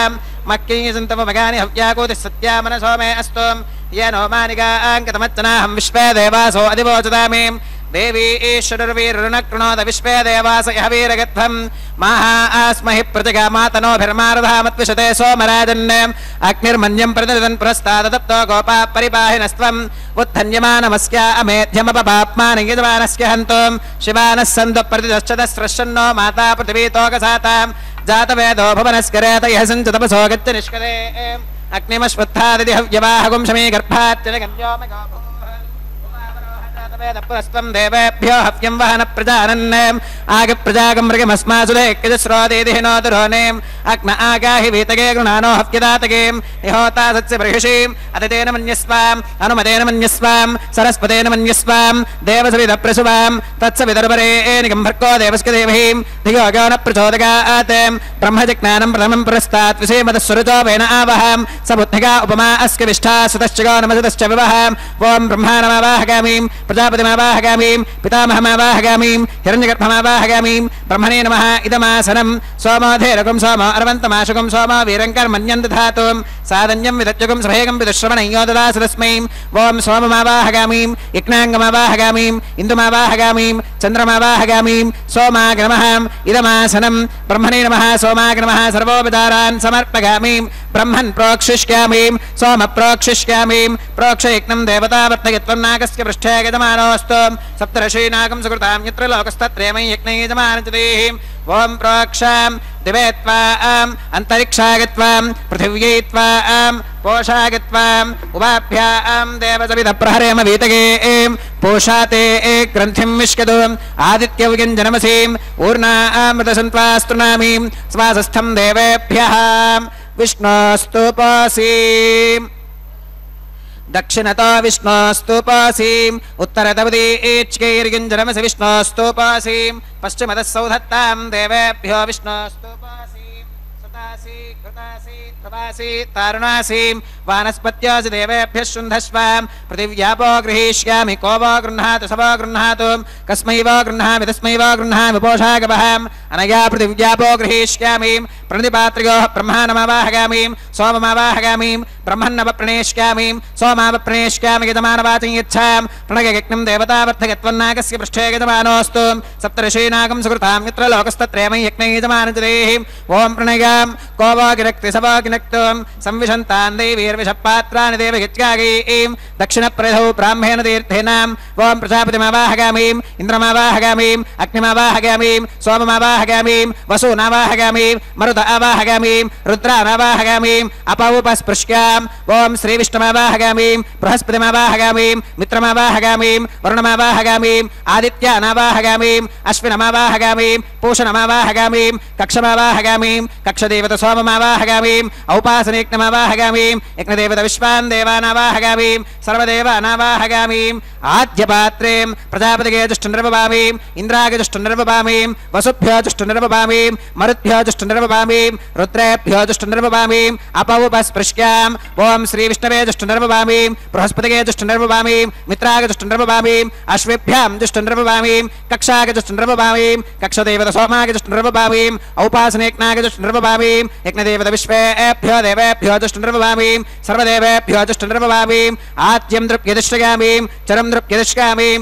मक्कीयसन्तवमगानि हव्याकोतिः सत्या मनसो मे अस्तु येनो मानिकाङ्कतमच्चनाहं विश्वे देवासो अधिवोचतामि देवी ईश्वरवीरुणकृणोद विश्वे देवास यः वीरगत्वम् महा आस्महि प्रतिगामातनोभिर्मारधामत्विशते सोमराजन् अग्निर्मन्यं प्रतिदन् पुरस्तादत्तो गोपा परिपाहिनस्त्वम् उत्थन्यमानमस्या अमेध्यमपपाप्मानं यजमानस्य हन्तुं शिवानः सन्तो प्रतिदश्चतस्रश्चन्नो माता पृथिवीतोकसातां जातवेदो भुवनस्करेत यः सञ्चतपसो गच्छ निष्करे अग्निमश्वत्थादिति हव्यवाहगुं शमी गर्भात्यजगन्यो मेघो पुरस्त्वं देवेभ्यो हव्यं वहन प्रजानन् आगप्रजागं मृगमस्मासु देक्यजस्रोदेदिहिनोदुरोनेम् अग्न आगाहि वीतगे गृणानो हव्यदातगेम् निहोता सत्स्य बर्हिषीम् अतितेन मन्यस्वाम् अनुमतेन मन्यस्वाम् सरस्वतेन मन्यस्वाम् देवसविदप्रसुवाम् तत्सविदर्वरेणिकं भर्गो देवस्य देवहीम् धियो गो न प्रचोदयात् ब्रह्मजिज्ञानं प्रथमं पुरस्तात् विषेमतः वेन आवहाम् स बुद्धिका उपमा अस्क विष्ठा सुतश्च गो नमसतश्च विवहाम् ओं ब्रह्माणमावाहगामीम् प्रजापतिमावाहगामीं पितामहमावाहगामीं हिरण्यगर्भमावाहगामीं ब्रह्मणे नमः इदमासनं सोमोधेरकं सोमो अर्वन्तमाशुकं सोमो वीरङ्कर्मण्यं दधातुं साधन्यं विदत्युकं सभेगं विदुश्रवणयो ददासु तस्मै ओं सोममावाहगामीं यज्ञाङ्गमावाहगामीं इन्दुमावाहगामीं चन्द्रमावाहगामीं सोमाग्नमः इदमासनं ब्रह्मणे नमः सोमाग्नमः सर्वोपचारान् समर्पयामि ब्रह्मन् प्रोक्षिष्यामि सोम प्रोक्षिष्यामि प्रोक्षयज्ञं देवतावर्तयत्वं नागस्य पृष्ठे यजमानोऽस्तु सप्तर्षीनागं सुकृतां यत्र लोकस्तत्रेमं यज्ञे यजमानचतेः ओं प्रोक्षां दिवे त्वाम् अन्तरिक्षागत्वां पृथिव्यै त्वाम् पोषागत्वाम् उभाभ्यां देवसविदप्रहरेम वीतगे पोषाते ग्रन्थिं विश्कतु आदित्यव्यञ्जनमसीम् ऊर्णामृतसन्त्वास्तृणामीं स्वासस्थं देवेभ्यः विष्णोस्तुपासीम् दक्षिणतो विष्णोस्तुपासीम् उत्तरतवदीच्कैर्गिञ्जनमसि विष्णोस्तुपासीम् पश्चिमतः सौधत्तां देवेभ्यो विष्णोस्तुपासीम् सुतासी कृतासी ध्रुवासी तारुणासीम् वानस्पत्योऽसि देवेभ्यः शुन्धस्वाम् पृथिव्यापो गृहीष्यामि को वो गृह्णातु स वो गृह्णातु कस्मै वो गृह्णामि तस्मै वो गृह्णामि पोषागवहाम् అనయా పృథివ్యాపో గృహీష్యామీం ప్రణిపాత్రిగో బ్రహ్మానమావాహగామీం సోమమావాహగామీం బ్రహ్మన్నవ ప్రణేష్యామీం సోమావ ప్రణేష్యామి యజమానవాచం యచ్ఛాం ప్రణగయజ్ఞం దేవతావర్ధగత్వన్నాగస్య పృష్ఠే యజమానోऽस्तु సప్తర్షీనాగం సుకృతాం యత్ర లోకస్తత్రేమం యజ్ఞే యజమానజదేహిం ఓం ప్రణయాం కోవాగినక్తి సవాగినక్తం సంవిశంతాన్ దేవీర్విషపాత్రాని దేవయజ్ఞాగీం దక్షిణప్రధౌ బ్రాహ్మేణ తీర్థేనాం ఓం ప్రజాపతిమావాహగామీం ఇంద్రమావాహగామీం అగ్నిమావాహగామీం సోమమావాహగామీం వసూనావాహగామీం మరుత ఆవాహగామీం రుద్రానావాహగామీం అపౌపస్పృశ్యాం ఓం శ్రీవిష్ణుమావాహగామీం బృహస్పతిమావాహగామీం మిత్రమావాహగామీం వరుణమావాహగామీం ఆదిత్యానావాహగామీం అశ్వినమావాహగామీం పూషణమావాహగామీం కక్షమావాహగామీం కక్షదేవత సోమమావాహగామీం ఔపాసనేజ్ఞమావాహగామీం యజ్ఞదేవత విశ్వాన్ దేవానావాహగామీం సర్వదేవానావాహగామీం ఆద్యపాత్రేం ప్రజాపతిగే దుష్టునిర్వభామీం ఇంద్రాగే దుష్టునిర్వభామీం వసుభ్యో దుష్టునిర్వభామీం మరుద్భ్యో దుష్టునిర్వభామీం రుద్రేభ్యో దుష్టునిర్వభామీం అపౌపస్పృశ్యాం ఓం శ్రీవిష్ణవే దుష్టునిర్వభామీం బృహస్పతిగే దుష్టునిర్వభామీం మిత్రాగే దుష్టునిర్వభామీం అశ్విభ్యాం దుష్టునిర్వభామీం కక్షాగే దుష్టునిర్వభామీం కక్షదేవత సోమాగే దుష్టునిర్వభామీం ఔపాసనేజ్ఞాగే దుష్టునిర్వభామీం యజ్ఞదేవత విశ్వేభ్యో దేవేభ్యో దుష్టునిర్వభామీం సర్వదేవేభ్యో దుష్టునిర్వభామీం ఆద్యం దృప్యదిష్టామీం చరం దృప్యదిష్టామీం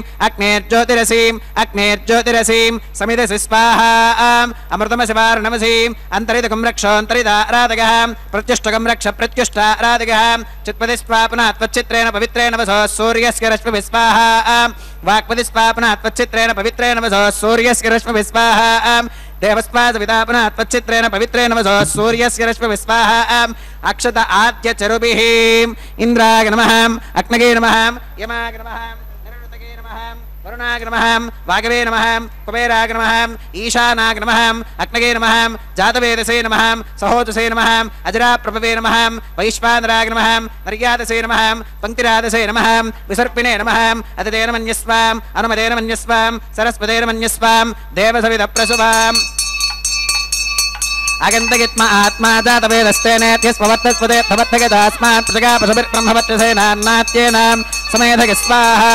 అగ్నేర్జ్యోతిరసీం సమిదసి స్వాహాం అమృతమశివార్ణమసీం అంతరితకం రక్షోంతరిదారాధగః ప్రత్యుష్టకం రక్ష ప్రత్యుష్టారాధగః చిత్పది స్వాపనాత్ త్వచ్చిత్రేణ పవిత్రేణ వసో సూర్యస్య రశ్మిభిః స్వాహాం వాక్పది స్వాపనాత్ త్వచ్చిత్రేణ పవిత్రేణ వసో సూర్యస్య రశ్మిభిః స్వాహాం దేవస్వాదవితాపనాత్ త్వచ్చిత్రేణ పవిత్రేణ వసో సూర్యస్య రశ్మిభిః స్వాహాం అక్షత ఆద్య చరుభిః ఇంద్రాయ నమః అగ్నగే నమః యమాయ నమః నిరుతగే నమః వరుణాయ నమః వాగవే నమః కుబేరాయ నమః ఈశానాయ నమః అగ్నగే నమః జాతవేదసే నమః సహోజసే నమః అజరాప్రభవే నమః వైశ్వానరాయ నమః మర్యాదసే నమః పంక్తిరాదసే నమః విసర్పిణే నమః అతిదేన మన్యస్వాం అనుమదేన మన్యస్వాం సరస్వదేన మన్యస్వాం దేవసవిదప్రసువాం అగంతగిత్మ ఆత్మా జాతవేదస్తేనేత్యస్మవర్తస్పదే భవత్తగతాస్మాత్ ప్రజగాపశుభిర్బ్రహ్మవర్చసేనాన్నాత్యేనాం సమేధగ స్వాహా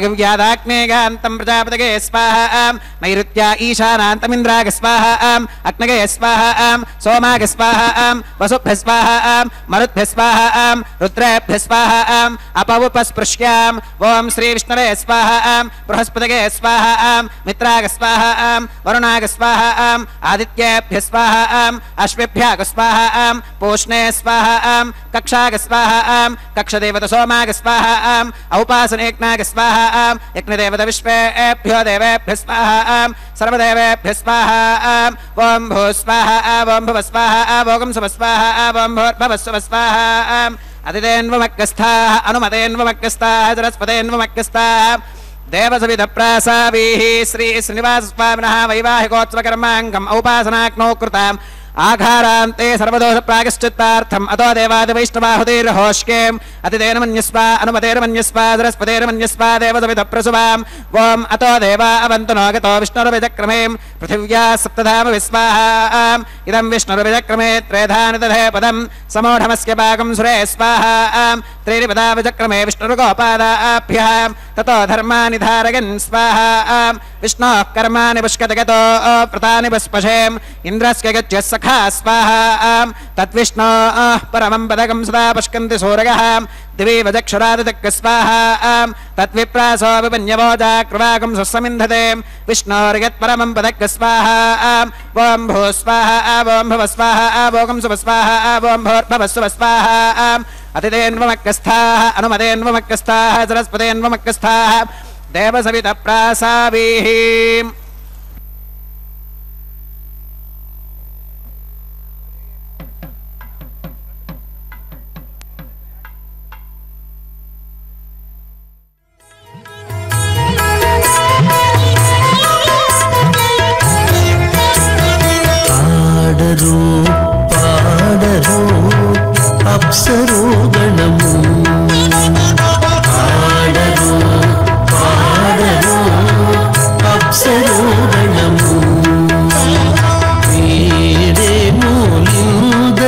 వాగవ్యాదాగ్నేగాంతం ప్రజాపతగే స్వాహాం నైరుత్యా ఈశానాంతమింద్రాగ స్వాహాం అగ్నగే స్వాహాం సోమాగ స్వాహాం వసుభ్య స్వాహాం మరుద్భ్య స్వాహాం రుద్రేభ్య స్వాహాం అపవుపస్పృశ్యాం ఓం శ్రీ విష్ణవే స్వాహాం బృహస్పతగే స్వాహాం మిత్రాగ స్వాహాం వరుణాగ స్వాహాం ఆదిత్యేభ్య స్వాహాం అశ్విభ్యాగ స్వాహాం పూష్ణే స్వాహాం కక్షాగ స్వాహాం కక్షదేవత సోమాగ స్వాహాం ఔపాసనేజ్ఞాగ స్వాహాం యజ్ఞదేవత విశ్వేభ్యో దేవేభ్య స్వాహాం సర్వదేవేభ్య స్వాహాం ఓం భూ స్వాహా ఓం భువ స్వాహా ఓం శుభ స్వాహా ఓం భూర్భువస్సువ స్వాహాం అతిథేన్వమగ్గస్థాః అనుమతేన్వమగ్గస్థాః సరస్వతేన్వమగ్గస్థాః దేవసవిధప్రాసావీః శ్రీ శ్రీనివాస స్వామినః వైవాహికోత్సవకర్మాంగం ఔపాసనాగ్నౌ కృతాం ఆఘారాంతే సర్వదోష ప్రాగశ్చిత్తార్థం అతో దేవాదివైష్ణవాహుతిర్హోష్కేం అతిదేన మన్యస్వ అనుమతేన మన్యస్వ సరస్వతేన మన్యస్వ దేవసవిధప్రసువాం ఓం అతో దేవా అవంతునో గతో విష్ణుర్విచక్రమేం పృథివ్యా సప్తధామ విస్వాహాం ఇదం విష్ణుర్విచక్రమే త్రేధాని దధే పదం సమూఢమస్య భాగం సురే స్వాహాం త్రీణి పదా విచక్రమే విష్ణుర్గోపాదాభ్యాం తతో ధర్మాని ధారయన్ స్వాహాం విష్ణోః కర్మాణి పుష్కతగతో వ్రతాని పుష్పశేం ఇంద్రస్య గత్య సఖా స్వాహాం తద్విష్ణోః పరమం పదకం సదా పుష్కంతి సూరగః దివి వదక్షరాదితక్క స్వాహాం తద్విప్రాసో విపన్యవోజాక్రవాకం సుస్సమింధతే విష్ణోర్యత్పరమం పదక్క స్వాహాం ఓం భూ స్వాహా ఓం భువ స్వాహా ఓం శుభ స్వాహా ఓం భూర్భువస్సువ స్వాహాం అతిథేన్వమగ్గస్థాః అనుమతేన్వమగ్గస్థాః సరస్వతేన్వమగ్గస్థాః దేవసవిధప్రాసావీః పాడరు పాడరు అప్సరు గణము పాడరు పాడరు అప్సరు గణము వీడే మూలింద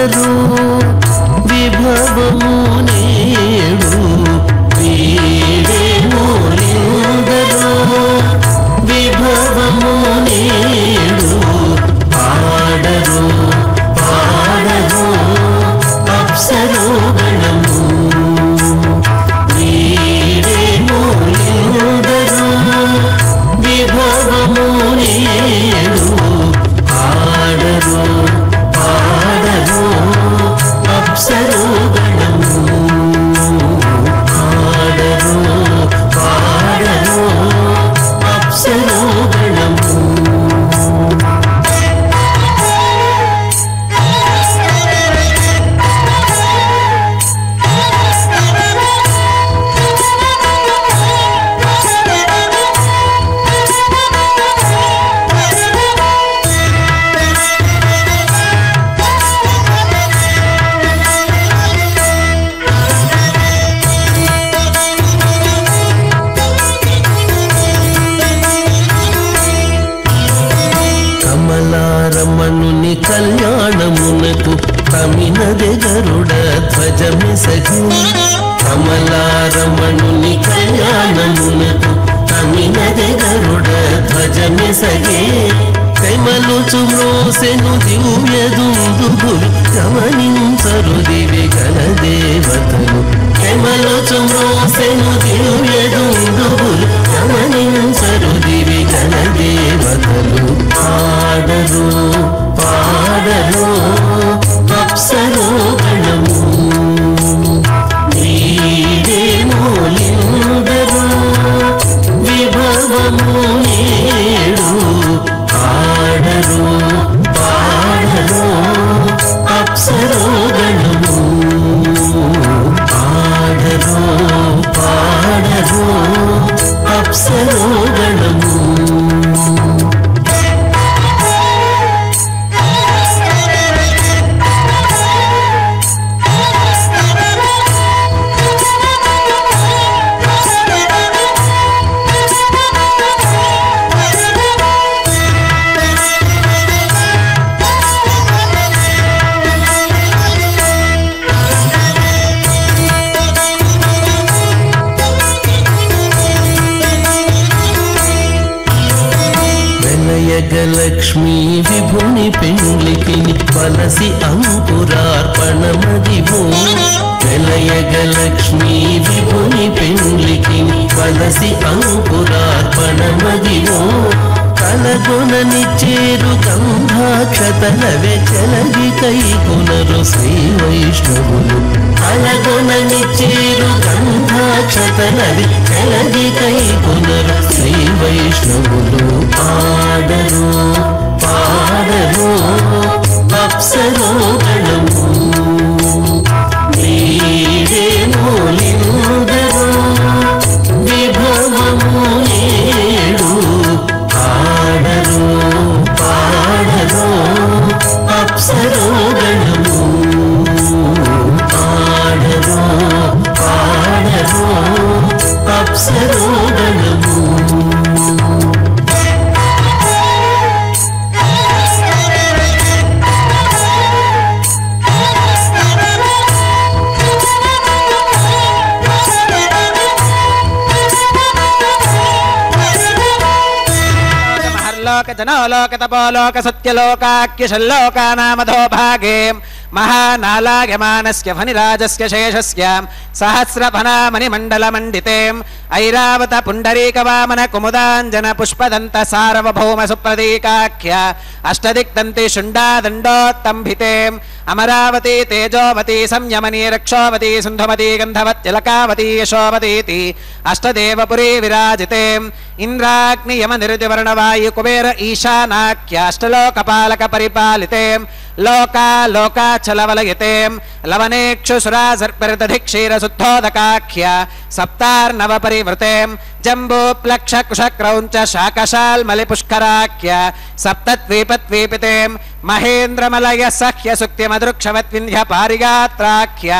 తమినదే గరుడ ధ్వజమెసగే కమలారమణుని కళ్యాణమునకు తమినదే గరుడ ధ్వజమెసగే కైమలుచు మ్రోసెను దివ్య దుందుభులు గమనించరు దివి గల దేవతలు కైమలుచు మ్రోసెను దివ్య దుందుభులు గమనించరు దివి గల దేవతలు పాడరు పాడరు అప్సరో గణము నీడేమోలిందరు విభవము నేడు పాడరు పాడరు అప్సరో గణము పాడరు పాడరు అప్సరో గణము లక్ష్మీ విభుని పెండ్లికి వలసి అంకురార్పణమదివో వెలయగలక్ష్మీ విభుని పెండ్లికి వలసి అంకురార్పణమదివో కలగొనని చేరు గంధాక్షతలవే చెలగి కైకొనరు శ్రీ వైష్ణవులు కలగొనని చేరు గంధాక్షతలవి చెలగి కైకొనరు శ్రీ వైష్ణవులు పాడరు పాడరు అప్సరో గణము నీడేమోలిందరు విభవము నేడు పాడరు పాడరు అప్సరో గణము పాడరు పాడరు అప్సరో గణము जनोलोक तपोलोक सत्यलोकाख्यशल्लोकानामधो भागे महानालायमानस्य फनिराजस्य शेषस्य सहस्रफनामणिमण्डलमण्डितेम् ऐरावत पुण्डरीकवामन कुमुदाञ्जन पुष्पदन्त सार्वभौम सुप्रतीकाख्य अष्टदिक्दन्ति शुण्डादण्डोत्तम्भितेम् अमरावती तेजोवती संयमनी रक्षोवती सिन्धुमती गन्धवत्यलकावती यशोवतीति अष्टदेवपुरी विराजितेम् इंद्राग्नि यम निर्दिवर्णवायु कुबेर ईशानाख्याष्टलोकपालक परिपालितेम् लोका लोकाचलवलयतेम् लवनेक्षुसुरा सर्पिर्दधिक्षीर शुद्धोदकाख्य सप्तार्णव परिवृतेम् जम्बू प्लक्ष कुशक्रौञ्च शाकशाल्मलिपुष्कराख्य सप्तद्वीपद्वीपितेम् महेन्द्रमलय सह्य सुक्तिमदृक्षवत्विन्ध्य पारिगात्राख्य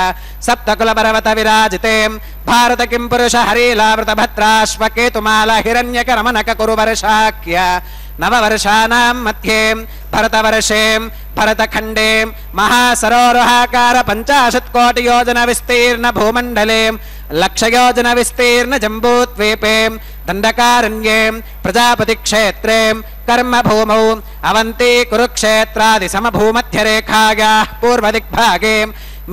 सप्तकुलपर्वत विराजितेम् भारत किं पुरुष हरीलावृत भद्राश्वकेतुमाला हिरण्यकरमनक कुरुवर्षाख्य नववर्षाणां मध्ये भरतवर्षे भरतखण्डे महासरोरुहाकार 50 कोटि योजन विस्तीर्ण भूमण्डले लक्षयोजन विस्तीर्ण जम्बूद्वीपे दण्डकारण्ये प्रजापति क्षेत्रे कर्मभूमौ अवन्ती कुरुक्षेत्रादि समभूमध्यरेखायाः पूर्वदिग्भागे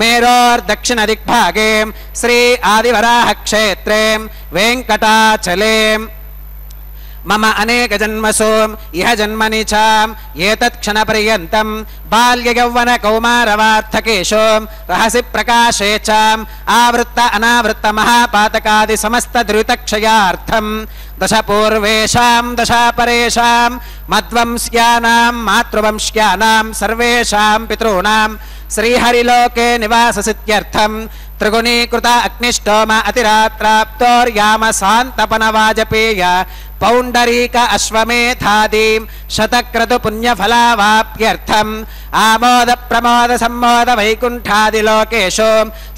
मेरोर्दक्षिणदिग्भागे श्री आदिवराह क्षेत्रे वेङ्कटाचले मम अनेक जन्मसु इह जन्मनि च एतत्क्षण पर्यन्तं बाल्य यौवन कौमारवार्थकेषु रहसि प्रकाशे च आवृत्त अनावृत्त महापातकादि समस्त द्रुतक्षयार्थं दश पूर्वेषां दश परेषां मद्वंश्यानां मातृवंश्यानां सर्वेषां पितॄणां श्रीहरिलोके निवाससित्यर्थं त्रिगुणीकृत अग्निष्टोम अतिरात्राप्तोर्याम शान्तपन वाजपेय पौण्डरीक अश्वमेधादि शतक्रतु पुण्यफलावाप्यर्थम् आमोद प्रमोद सम्मोद वैकुण्ठादिलोकेषु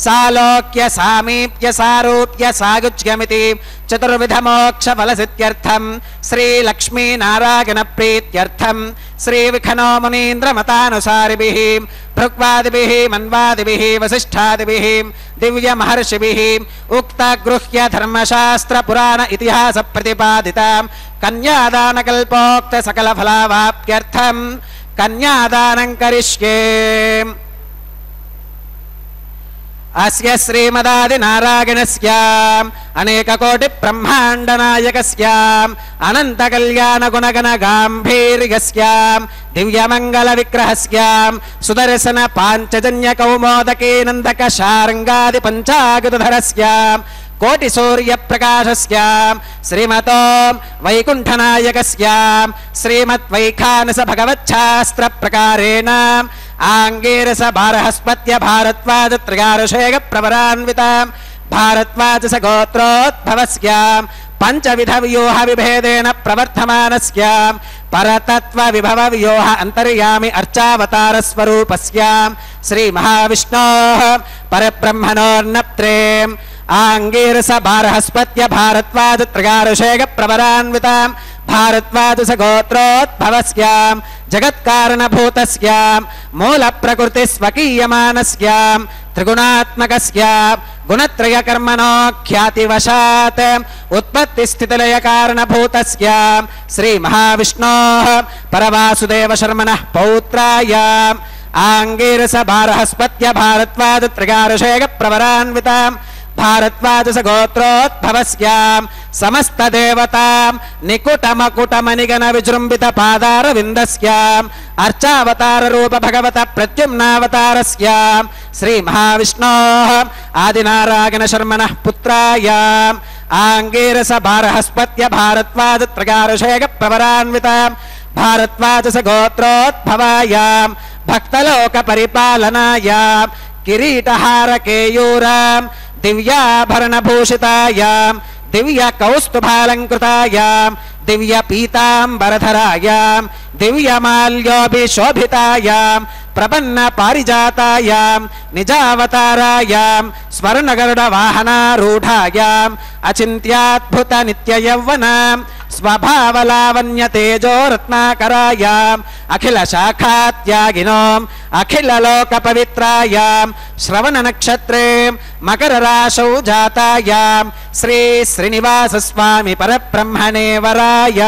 సాలోక్య సామీప్య సారూప్య సాగుచ్యమితి చతుర్విధ మోక్ష ఫలసిత్యర్థం శ్రీ లక్ష్మీ నారాయణ ప్రీత్యర్థం శ్రీ విఖనో మునీంద్ర మతానుసారిభిః భృగ్వాదిభిః మన్వాదిభిః వసిష్ఠాదిభిః దివ్య మహర్షిభిః ఉక్త గృహ్య ధర్మశాస్త్ర పురాణ ఇతిహాస ప్రతిపాదితాం కన్యాదాన కల్పోక్త సకల ఫలావాప్త్యర్థం కన్యాదానం కరిష్యే. అస్య శ్రీమదాది నారాయణస్య అనేక కోటి బ్రహ్మాండ నాయకస్య అనంత కళ్యాణ గుణగణ గాంభీర్యస్య దివ్యమంగళ విగ్రహస్య సుదర్శన పాంచజన్య కౌమోదకే నందక శార్ంగాది పంచాగతధరస్య కోటి సూర్య ప్రకాశస్య శ్రీమతో వైకుంఠనాయకస్య శ్రీమద్ వైఖానస భగవచ్ఛాస్త్ర ప్రకారేణ ఆంగీరస భారహస్పత్య భారద్వాజ త్రిగారుషేగ ప్రవరాన్విత భారద్వాజ గోత్రోద్భవస్య పంచవిధ వ్యూహ విభేదేన ప్రవర్ధమానస్య పరతత్వ విభవ వ్యూహ అంతర్యామి అర్చావతార స్వరూపస్య శ్రీ మహావిష్ణోః పరబ్రహ్మణోర్నప్త్రే ఆంగీరస భారహస్పత్య భారద్వాజ త్రిగారుషేగ ప్రవరాన్విత భారద్వాజ గోత్రోద్భవస్య జగత్కారణభూతస్య మూల ప్రకృతి స్వకీయమానస్య త్రిగుణాత్మకస్య గుణత్రయ కర్మణో ఖ్యాతివశాత్ ఉత్పత్తి స్థితిలయ కారణభూతస్య శ్రీ మహావిష్ణోః పరవాసుదేవ శర్మణః పౌత్రాయ ఆంగీరస భారహస్పత్య భారద్వాజ త్రిగారుషేగ ప్రవరాన్విత భారద్వాజ గోత్రోద్భవస్య సమస్త దేవతా నికుటమకుటమనిగణ విజృంభిత పాదార విందస్య అర్చావతార రూప భగవత ప్రద్యుమ్నావతారస్య శ్రీ మహావిష్ణోః ఆదినారాయణ శర్మణః పుత్రాయ ఆంగీరస భారహస్పత్య భారద్వాజ త్రిగారుషేగ ప్రవరాన్విత భారద్వాజ గోత్రోద్భవాయ భక్తలోక పరిపాలనాయ కిరీటహార కేయూర దివ్యాభరణభూషితాయ దివ్య కౌస్తుభాలంకృతాయ దివ్య పీతాంబరధరాయ దివ్యమాల్యోభిశోభితాయ ప్రపన్న పారిజాతాయ నిజావతారాయ స్వర్ణగరుడ వాహనారూఢాయ అచింత్యాద్భుత నిత్య యౌవన స్వభావలావణ్య తేజో రత్నాకరాయ అఖిల శాఖాత్యాగినో అఖిల లోక పవిత్రాయ శ్రవణ నక్షత్రే మకర రాశౌ జాతాయ శ్రీ శ్రీనివాస స్వామి పరబ్రహ్మణే వరాయ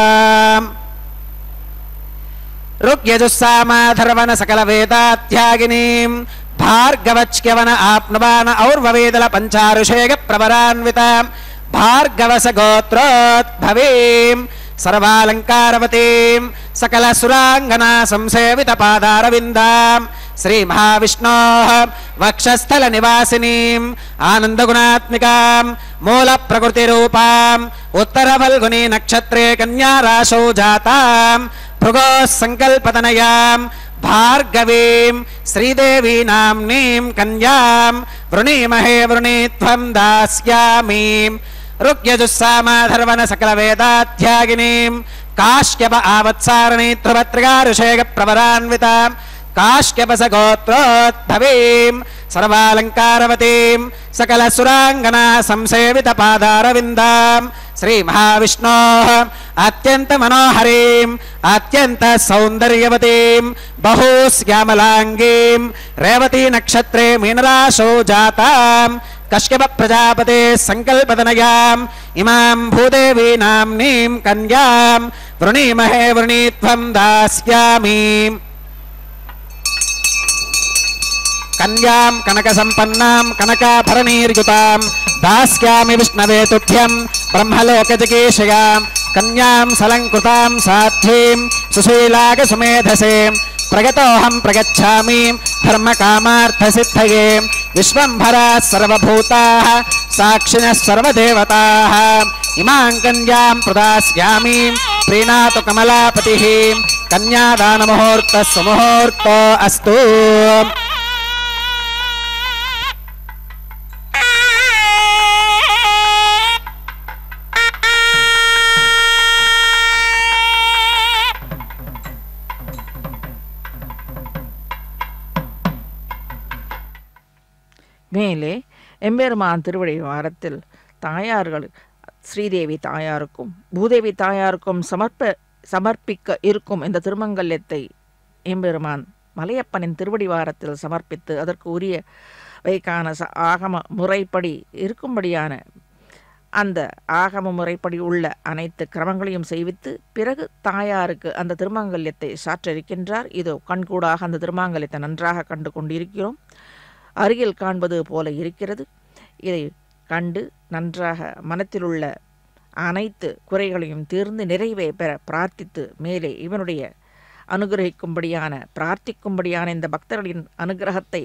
ఋగ్యజుస్సామాధర్వణ సకల వేదాత్యాగినీం భార్గవచ్యవన ఆప్నువాన ఔర్వవేదల పంచారుషేగ ప్రవరాన్విత భార్గవస గోత్రోద్భవీం సర్వాలంకారవతీం సకల సురాంగనా సంసేవిత పాదారవిందాం శ్రీ మహావిష్ణోః వక్షస్థల నివాసినీం ఆనందగుణాత్మికాం మూల ప్రకృతి రూపాం ఉత్తర ఫల్గుని నక్షత్రే కన్యా రాశౌ జాతాం భృగో సంకల్పతనయాం భార్గవీం శ్రీదేవీ నామ్నీం కన్యాం వృణీమహే వృణీత్వం దాస్యామీం ఋగ్యజుస్సామాధర్వణ సకల వేదాధ్యాగినీం కాశ్యప ఆవత్సారణీ ధ్రువత్రిగారుషేగ ప్రవరాన్విత కాశ్యపస గోత్రోద్భవీం సర్వాలంకారవతీం సకల సురాంగనా సంసేవిత పాదారవిందాం శ్రీ మహావిష్ణోః అత్యంత మనోహరీం అత్యంత సౌందర్యవతీం బహుశ్యామలాంగీం రేవతీ నక్షత్రే మీనరాశౌ జాతాం కశ్యప ప్రజాపతే సంకల్పతనయాం ఇమాం భూదేవీ నామ్నీం కన్యాం వృణీమహే వృణీత్వం దాస్యామీం కన్యాం కనక సంపన్నాం కనకాభరణీర్యుతాం దాస్యామి విష్ణవే తుభ్యం బ్రహ్మలోకజిగీషయాం కన్యాం సలంకృతాం సాధ్వీం సుశీలాగ సుమేధసే ప్రగతోహం ప్రగచ్ఛామి ధర్మకామార్థసిద్ధయే విశ్వంభరాः సర్వభూతాः సాక్షిణः సర్వదేవతాः ఇమాం కన్యాం ప్రదాస్యామి ప్రీణాతు కమలాపతిః కన్యాదానముహూర్తः సుముహూర్తో అస్తు. மேலே எம்பெருமான் திருவடி வாரத்தில் தாயார்கள் ஸ்ரீதேவி தாயாருக்கும் பூதேவி தாயாருக்கும் சமர்ப்பிக்க இருக்கும் இந்த திருமங்கல்யத்தை எம்பெருமான் மலையப்பனின் திருவடி வாரத்தில் சமர்ப்பித்து அதற்கு உரிய வைக்கான ஆகம முறைப்படி இருக்கும்படியான அந்த ஆகம முறைப்படி உள்ள அனைத்து கிரமங்களையும் செய்வித்து பிறகு தாயாருக்கு அந்த திருமங்கல்யத்தை சாற்றிருக்கின்றார். இதோ கண்கூடாக அந்த திருமங்கல்யத்தை நன்றாக கண்டு கொண்டிருக்கிறோம். அருகில் காண்பது போல இருக்கிறது. இதை கண்டு நன்றாக மனத்தில் உள்ள அனைத்து குறைகளையும் தீர்ந்து நிறைவே பெற பிரார்த்தித்து மேலே இவனுடைய அனுகிரகிக்கும்படியான பிரார்த்திக்கும்படியான இந்த பக்தர்களின் அனுகிரகத்தை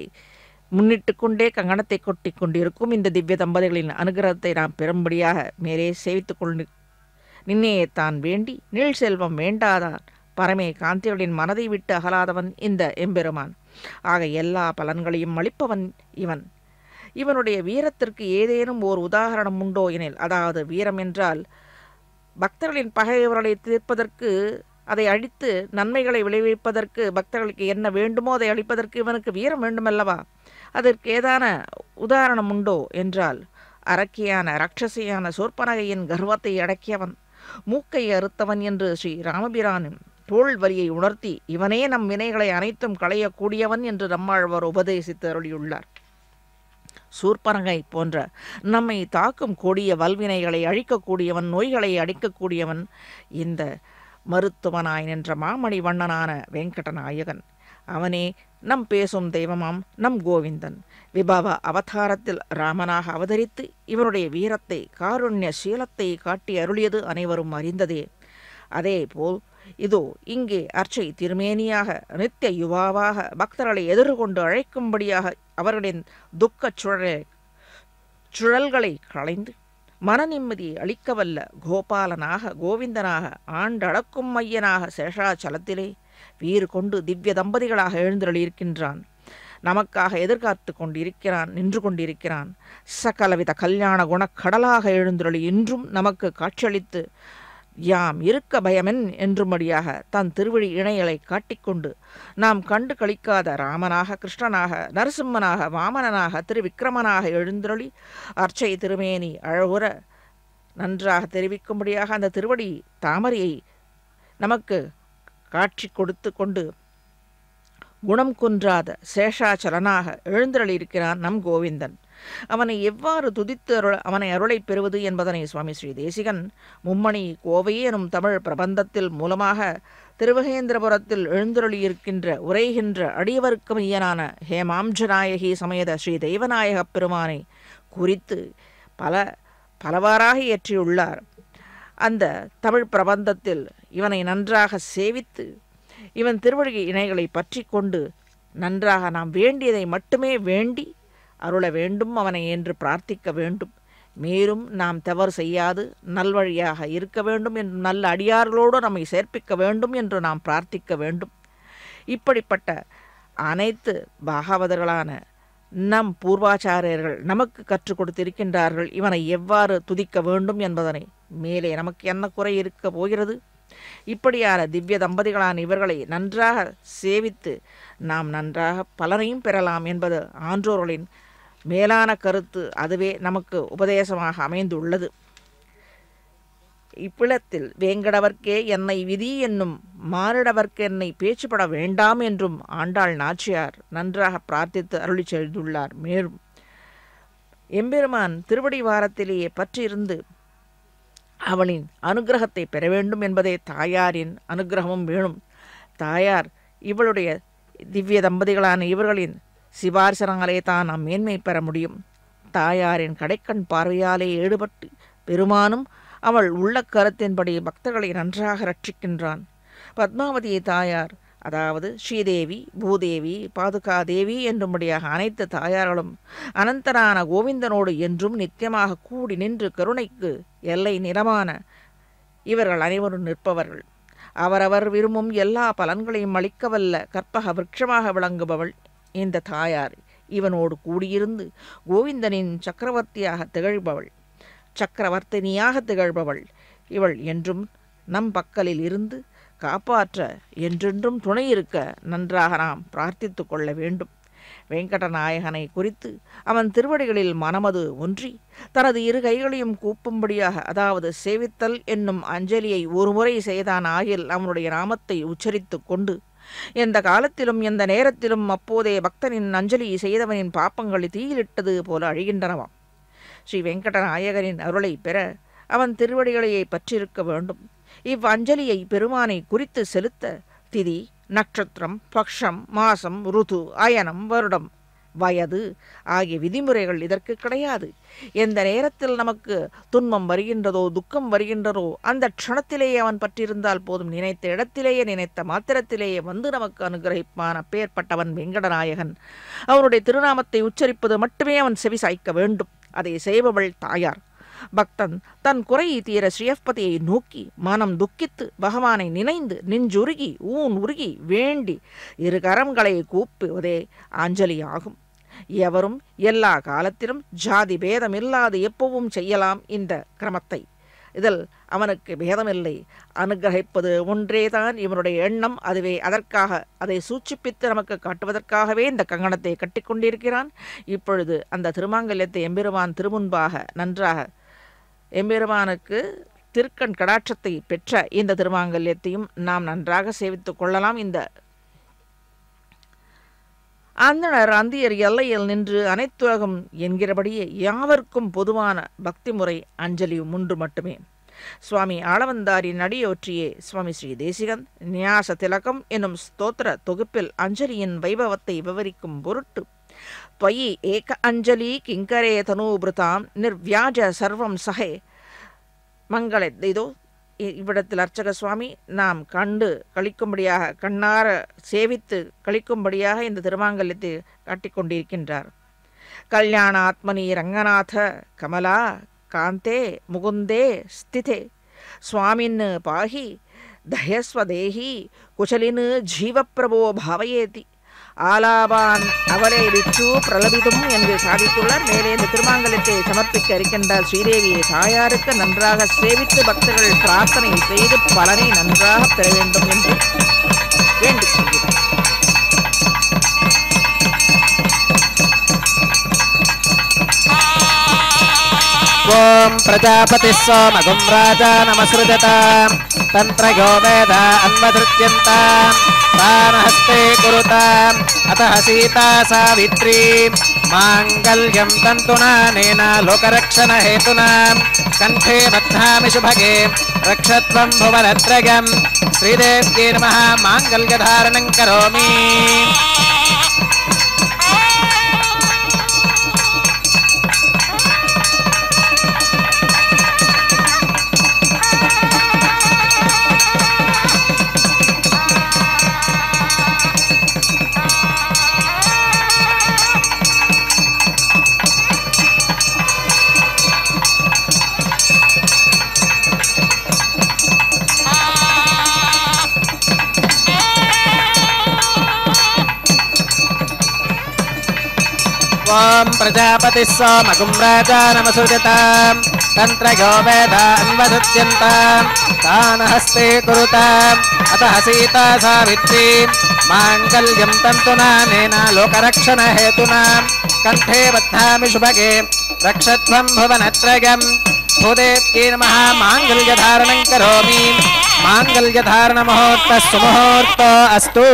முன்னிட்டு கொண்டே கங்கணத்தை கொட்டி கொண்டிருக்கும் இந்த திவ்ய தம்பதிகளின் அனுகிரகத்தை நாம் பெறும்படியாக மேலே சேவித்து கொண்டு நின்னையே தான் வேண்டி நீள் செல்வம் வேண்டாதான் பரமே காந்திகளின் மனதை விட்டு அகலாதவன் இந்த எம்பெருமான். ஆக எல்லா பலன்களையும் அளிப்பவன் இவன். இவனுடைய வீரத்திற்கு ஏதேனும் ஓர் உதாரணம் உண்டோ எனில், அதாவது வீரம் என்றால் பக்தர்களின் பகைவர்களை தீர்ப்பதற்கு, அதை அழித்து நன்மைகளை விளைவிப்பதற்கு, பக்தர்களுக்கு என்ன வேண்டுமோ அதை அளிப்பதற்கு இவனுக்கு வீரம் வேண்டுமல்லவா? அதற்கு ஏதான உதாரணம் உண்டோ என்றால், அரக்கியான இரட்சசியான சூர்பனகையின் கர்வத்தை அடக்கியவன், மூக்கை அறுத்தவன் என்று ஸ்ரீ ராமபிரானின் தோள் வலியை உணர்த்தி இவனே நம் வினைகளை அனைத்தும் களையக்கூடியவன் என்று நம்மாழ்வார் உபதேசித்து அருளியுள்ளார். சூர்பனகை போன்ற நம்மை தாக்கும் கொடிய வல்வினைகளை அழிக்கக்கூடியவன், நோய்களை அடிக்கக்கூடியவன் இந்த மருத்துவனாய் நின்ற மாமணி வண்ணனான வெங்கடநாயகன். அவனே நம் பேசும் தெய்வமாம் நம் கோவிந்தன். விபவ அவதாரத்தில் ராமனாக அவதரித்து இவனுடைய வீரத்தை காருண்ய சீலத்தை காட்டி அருளியது அனைவரும் அறிந்ததே. அதேபோல் இதோ இங்கே அர்ச்சை திருமேனியாக நித்திய யுவாவாக பக்தர்களை எதிர்கொண்டு அழைக்கும்படியாக அவர்களின் துக்கச் சுழல்களை களைந்து மன நிம்மதியை அளிக்கவல்ல கோபாலனாக கோவிந்தனாக ஆண்டளக்கும் மையனாக சேஷாச்சலத்திலே வீறு கொண்டு திவ்ய தம்பதிகளாக எழுந்தருளியிருக்கின்றான். நமக்காக எதிர்காத்து கொண்டிருக்கிறான், நின்று கொண்டிருக்கிறான். சகலவித கல்யாண குணக்கடலாக எழுந்தருளி இன்றும் நமக்கு காட்சியளித்து யாம் இருக்க பயமென் என்றும்படியாக தன் திருவழி இணையலை காட்டிக்கொண்டு நாம் கண்டு கழிக்காத ராமனாக, கிருஷ்ணனாக, நரசிம்மனாக, வாமனனாக, திருவிக்கிரமனாக எழுந்தருளி அர்ச்சை திருமேனி அழகுற நன்றாக தெரிவிக்கும்படியாக அந்த திருவடி தாமரையை நமக்கு காட்சி கொடுத்து கொண்டு குணம் குன்றாத சேஷாச்சலனாக எழுந்தருளியிருக்கிறான் நம் கோவிந்தன். அவனை எவ்வாறு துதித்து அவனை அருளை பெறுவது என்பதனை சுவாமி ஸ்ரீ தேசிகன் மும்மணி கோவை எனும் தமிழ் பிரபந்தத்தில் மூலமாக திருவகேந்திரபுரத்தில் எழுந்தருளியிருக்கின்ற உரைகின்ற அடியவருக்கு மையனான ஹேமாம்ஜநாயகி சமேத ஸ்ரீ தெய்வநாயகப் பெருமானை குறித்து பலவாறாக இயற்றியுள்ளார். அந்த தமிழ் பிரபந்தத்தில் இவனை நன்றாக சேவித்து இவன் திருவடி இணைகளை பற்றி கொண்டு நன்றாக நாம் வேண்டியதை மட்டுமே வேண்டி அருள வேண்டும் அவனை என்று பிரார்த்திக்க வேண்டும். மேலும் நாம் தவறு செய்யாது நல்வழியாக இருக்க வேண்டும் என்று நல்ல அடியார்களோடு நம்மை சேர்ப்பிக்க வேண்டும் என்று நாம் பிரார்த்திக்க வேண்டும். இப்படிப்பட்ட அனைத்து பாகவதர்களான நம் பூர்வாச்சாரியர்கள் நமக்கு கற்றுக் கொடுத்திருக்கின்றார்கள் இவனை எவ்வாறு துதிக்க வேண்டும் என்பதனை. மேலே நமக்கு என்ன குறை இருக்க போகிறது? இப்படியான திவ்ய தம்பதிகளான இவர்களை நன்றாக சேவித்து நாம் நன்றாக பலனையும் பெறலாம் என்பது ஆன்றோர்களின் மேலான கருத்து. அதுவே நமக்கு உபதேசமாக அமைந்துள்ளது. இப்பிளத்தில் வேங்கடவர்க்கே என்னை விதி என்னும் மானிடவர்க்கு என்னை பேச்சுப்பட வேண்டாம் என்றும் ஆண்டாள் நாச்சியார் நன்றாக பிரார்த்தித்து அருளி செய்துள்ளார். மேலும் எம்பெருமான் திருவடி வாரத்திலேயே பற்றியிருந்து அவளின் அனுகிரகத்தை பெற வேண்டும் என்பதே தாயாரின் அனுகிரகமும் வேணும். தாயார் இவளுடைய திவ்ய தம்பதிகளான இவர்களின் சிபாரிசனாலே தான் நாம் மேன்மை பெற முடியும். தாயாரின் கடைக்கண் பார்வையாலே ஈடுபட்டு பெருமானும் அவள் உள்ள கருத்தின்படி பக்தர்களை நன்றாக ரட்சிக்கின்றான். பத்மாவதியை தாயார், அதாவது ஸ்ரீதேவி, பூதேவி, பாதுகாதேவி என்றும்படியாக அனைத்து தாயார்களும் அனந்தனான கோவிந்தனோடு என்றும் நித்தியமாக கூடி நின்று கருணைக்கு எல்லை நிறமான இவர்கள் அனைவரும் நிற்பவர்கள். அவரவர் விரும்பும் எல்லா பலன்களையும் அளிக்கவல்ல கற்பக விருட்சமாக விளங்குபவள் இந்த தாயார். இவனோடு கூடியிருந்து கோவிந்தனின் சக்கரவர்த்தியாக திகழ்பவள், சக்கரவர்த்தினியாக திகழ்பவள் இவள் என்றும் நம் பக்கலில் இருந்து காப்பாற்ற என்றென்றும் துணை இருக்க நன்றாக நாம் பிரார்த்தித்து கொள்ள வேண்டும். வெங்கடநாயகனை குறித்து அவன் திருவடிகளில் மனமது ஒன்றி தனது இரு கைகளையும் கூப்பும்படியாக, அதாவது சேவித்தல் என்னும் அஞ்சலியை ஒருமுறை செய்தான் ஆகில் அவனுடைய நாமத்தை உச்சரித்து கொண்டு எந்த காலத்திலும் எந்த நேரத்திலும் அப்போதே பக்தனின் அஞ்சலி செய்தவனின் பாப்பங்களை தீயிலிட்டது போல அழிகின்றனவாம். ஸ்ரீ வெங்கடநாயகரின் அருளை பெற அவன் திருவடிகளையே பற்றிருக்க வேண்டும். இவ்வஞ்சலியை பெருமானை குறித்து செலுத்த திதி, நட்சத்திரம், பக்ஷம், மாசம், ருது, அயனம், வருடம், வயது ஆகிய விதிமுறைகள் இதற்கு கிடையாது. எந்த நேரத்தில் நமக்கு துன்பம் வருகின்றதோ துக்கம் வருகின்றதோ அந்த க்ஷணத்திலேயே அவன் பற்றியிருந்தால் போதும். நினைத்த இடத்திலேயே நினைத்த மாத்திரத்திலேயே வந்து நமக்கு அனுகிரகிப்பான். அப்பேற்பட்டவன் வெங்கடநாயகன். அவனுடைய திருநாமத்தை உச்சரிப்பது மட்டுமே அவன் செவி சாய்க்க வேண்டும். அதை செய்பவள் தாயார். பக்தன் தன் குறை தீர ஸ்ரீயப்பதியை நோக்கி மனம் துக்கித்து பகவானை நினைந்து நெஞ்சுருகி உருகி வேண்டி இரு கரங்களை கூப்புவதே அஞ்சலியாகும். எவரும் எல்லா காலத்திலும் ஜாதி பேதமில்லாது எப்பவும் செய்யலாம் இந்த கிரமத்தை. இதில் அவனுக்கு பேதமில்லை. அனுகிரகிப்பது ஒன்றேதான் இவனுடைய எண்ணம். அதுவே அதற்காக அதை சூச்சிப்பித்து நமக்கு காட்டுவதற்காகவே இந்த கங்கணத்தை கட்டி கொண்டிருக்கிறான். இப்பொழுது அந்த திருமாங்கல்யத்தை எம்பெருமான் திருமுன்பாக நன்றாக எம்பெருமானுக்கு திருக்கண் கடாட்சத்தை பெற்ற இந்த திருமாங்கல்யத்தையும் நாம் நன்றாக சேவித்துக் கொள்ளலாம். இந்த அந்தணர் அந்தியர் எல்லையில் நின்று அனைத்துலகம் என்கிறபடியே யாவர்க்கும் பொதுவான பக்தி முறை அஞ்சலி ஒன்று மட்டுமே. சுவாமி ஆளவந்தாரின் அடியொற்றியே சுவாமி ஸ்ரீ தேசிகன் நியாச திலகம் என்னும் ஸ்தோத்திர தொகுப்பில் அஞ்சலியின் வைபவத்தை விவரிக்கும் பொருட்டு त्वयि एक अंजलि किंकरे तनूभृतां निर्व्याज सर्वं सहे மங்கள இதோ இவ்விடத்தில் அர்ச்சக சுவாமி நாம் கண்டு கழிக்கும்படியாக கண்ணார சேவித்து கழிக்கும்படியாக இந்த திருமாங்கல்யத்தை காட்டிக்கொண்டிருக்கின்றார். கல்யாண ஆத்மனி ரங்கநாத கமலா காந்தே முகுந்தே ஸ்திதே சுவாமின் பாஹி தயஸ்வதேஹி குசலின் ஜீவப்பிரபோ பாவயேதி ஆலாபான் அவரை விற்று பிரலபிதும் என்று சாதித்துள்ளார். மேலே இந்த திருமாங்கல்யத்தை சமர்ப்பிக்க இருக்கின்றார் ஸ்ரீதேவியை தாயாருக்கு நன்றாக சேவித்து பக்தர்கள் பிரார்த்தனை செய்து பலனை நன்றாக பெற வேண்டும் என்று வேண்டிக் கொள்கிறார். ஓம் பிரஜாபதி சோமகும் ராஜா நமஸ்ருஜதாம் தந்திரயோ வேத அன்வதிருத்யந்தாம் தானஹஸ்தே குருதாம் அத்தஹ சீதா சாவித்ரி மாங்கல்யம் தந்துநானேன லோகரக்ஷண ஹேதுனாம் கண்டே பத்னாமி சுபகே ரக்ஷத்வம் புவனத்ரயம் ஸ்ரீதேவ்யே நமः மாங்கல்யதாரணம் கரோமி. ஓம் பிரஜாபதி சோமகும் ராஜா நமஸ்ருஜதாம் தந்திரயோ வேத அன்வதிருத்யந்தாம் தானஹஸ்தே குருதாம் அத்தஹ சீதா சாவித்ரி மாங்கல்யம் தந்துநானேன லோகரக்ஷண ஹேதுனாம் கண்டே பத்னாமி சுபகே ரக்ஷத்வம் புவனத்ரயம் ஸ்ரீதேவ்யே நமः மாங்கல்யதாரணம் கரோமி. மாங்கல்யதாரண முகூர்த்த சுமுகூர்த்தோ அஸ்து.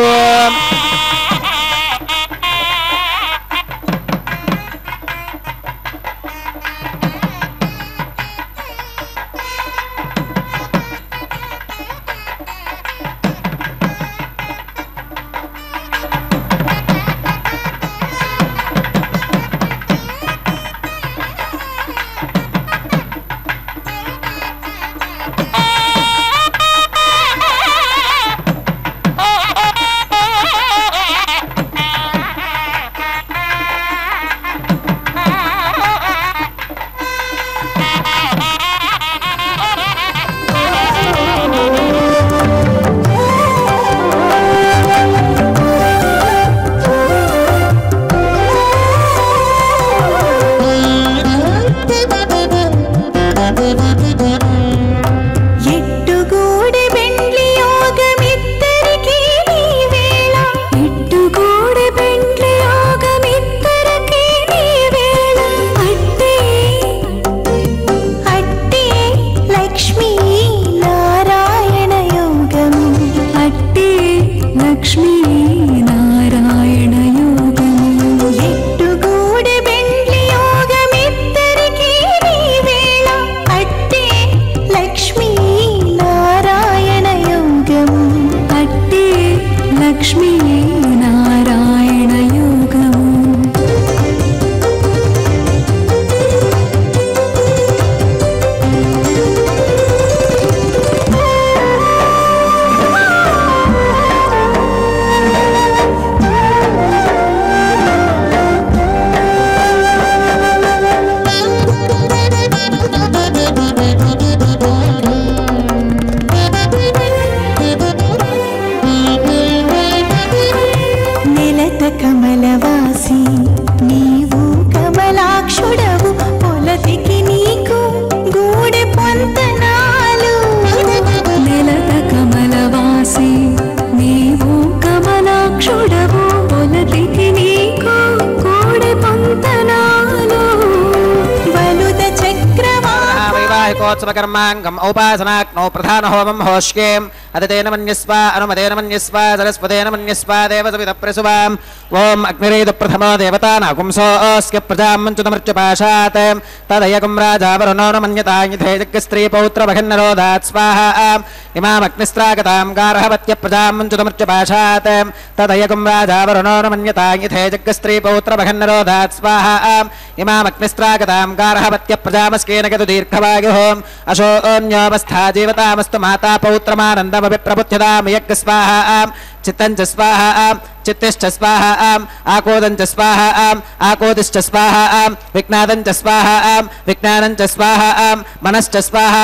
वैवाहिकोत्सवकर्माङ्गम् औपासनाग्नौ प्रधानहोमं होष्येम् अदितेन मन्यस्व अनुमतेन मन्यस्व सरस्वतेन मन्यस्व देवसवितप्रसुवां ॐ अग्निरेतु प्रथमो देवतानागुंसोऽस्य प्रजां मञ्चुतमर्चपाशात् तदयकुं राजा वरुणो न मन्यतायिथे जग्स्त्रीपौत्रमघन्नरोदात् स्वाहा इमामग्निस्त्रागतां गार्हवत्य प्रजां मञ्चुतमर्चपाशात् तदयकुं राजा वरुणो न मन्यतायिथे जग्स्त्रीपौत्रमघन्नरोदात् स्वाहा इमामग्निस्त्रागतां गार्हवत्य प्रजामस्केन गतु दीर्घवायुः अशोऽन्योऽवस्था जीवतामस्तु माता पौत्रमानन्दमपि प्रबुध्यतां यज्ञ स्वाहा चित्तञ्च स्वाहा चित्तिश्च स्वाहा आकोदञ्च स्वाहा आकोदिश्च स्वाहा विज्ञादञ्च स्वाहा विज्ञानञ्च स्वाहा मनश्च स्वाहा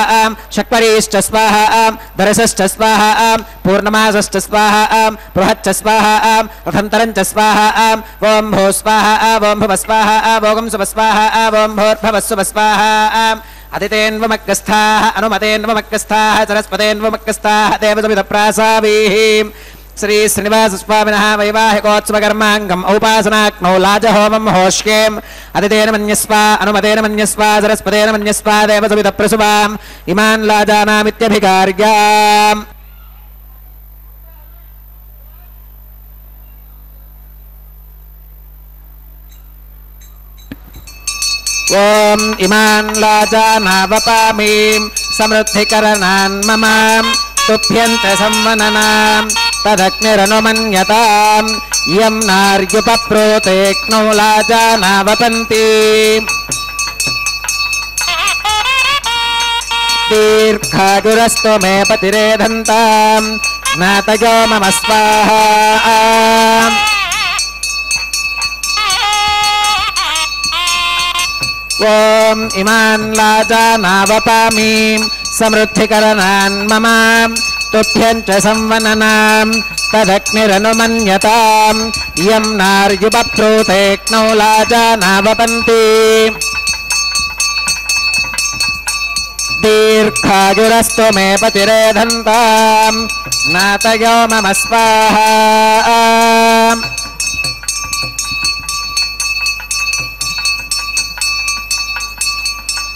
शक्वरीश्च स्वाहा दरसश्च स्वाहा पूर्णमासश्च स्वाहा बृहच्च स्वाहा रथन्तरञ्च स्वाहा ॐ भो स्वाहा ॐ भुव स्वाहा भोगं सुव स्वाहा ॐ भोर्भवस्सुव स्वाहा अदितेन्वमग्गस्थाः अनुमतेन्वमग्गस्थाः सरस्वतेन्वमग्गस्थाः देवसवितप्रासावीः श्री श्रीनिवास स्वामिनः वैवाहिकोत्सवकर्माङ्गम् औपासनाग्नौ लाजहोमं होष्येम् अदितेन मन्यस्व अनुमतेन मन्यस्व सरस्वतेन मन्यस्व देवसवितप्रसुवाम् इमान् लाजानामित्यभिकार्याम् ॐ इमान् लाजानावपामीं समृद्धिकरणान् मम तुभ्यन्त संवननाम् तदग्निरनुमन्यताम् यं नार्युपप्रोतेक्नो लाजानावपन्ति दीर्घायुरस्तु मे पतिरेधन्ताम् ज्ञातयो मम स्वाहा ॐ इमान् लाजानावपामीं समृद्धिकरणान् मम तुभ्यञ्च संवननाम् तदग्निरनुमन्यताम् यं नार्युपप्रोतेक्नो लाजानावपन्ति दीर्घायुरस्तु मे पतिरेधन्ताम् ज्ञातयो मम स्वाहा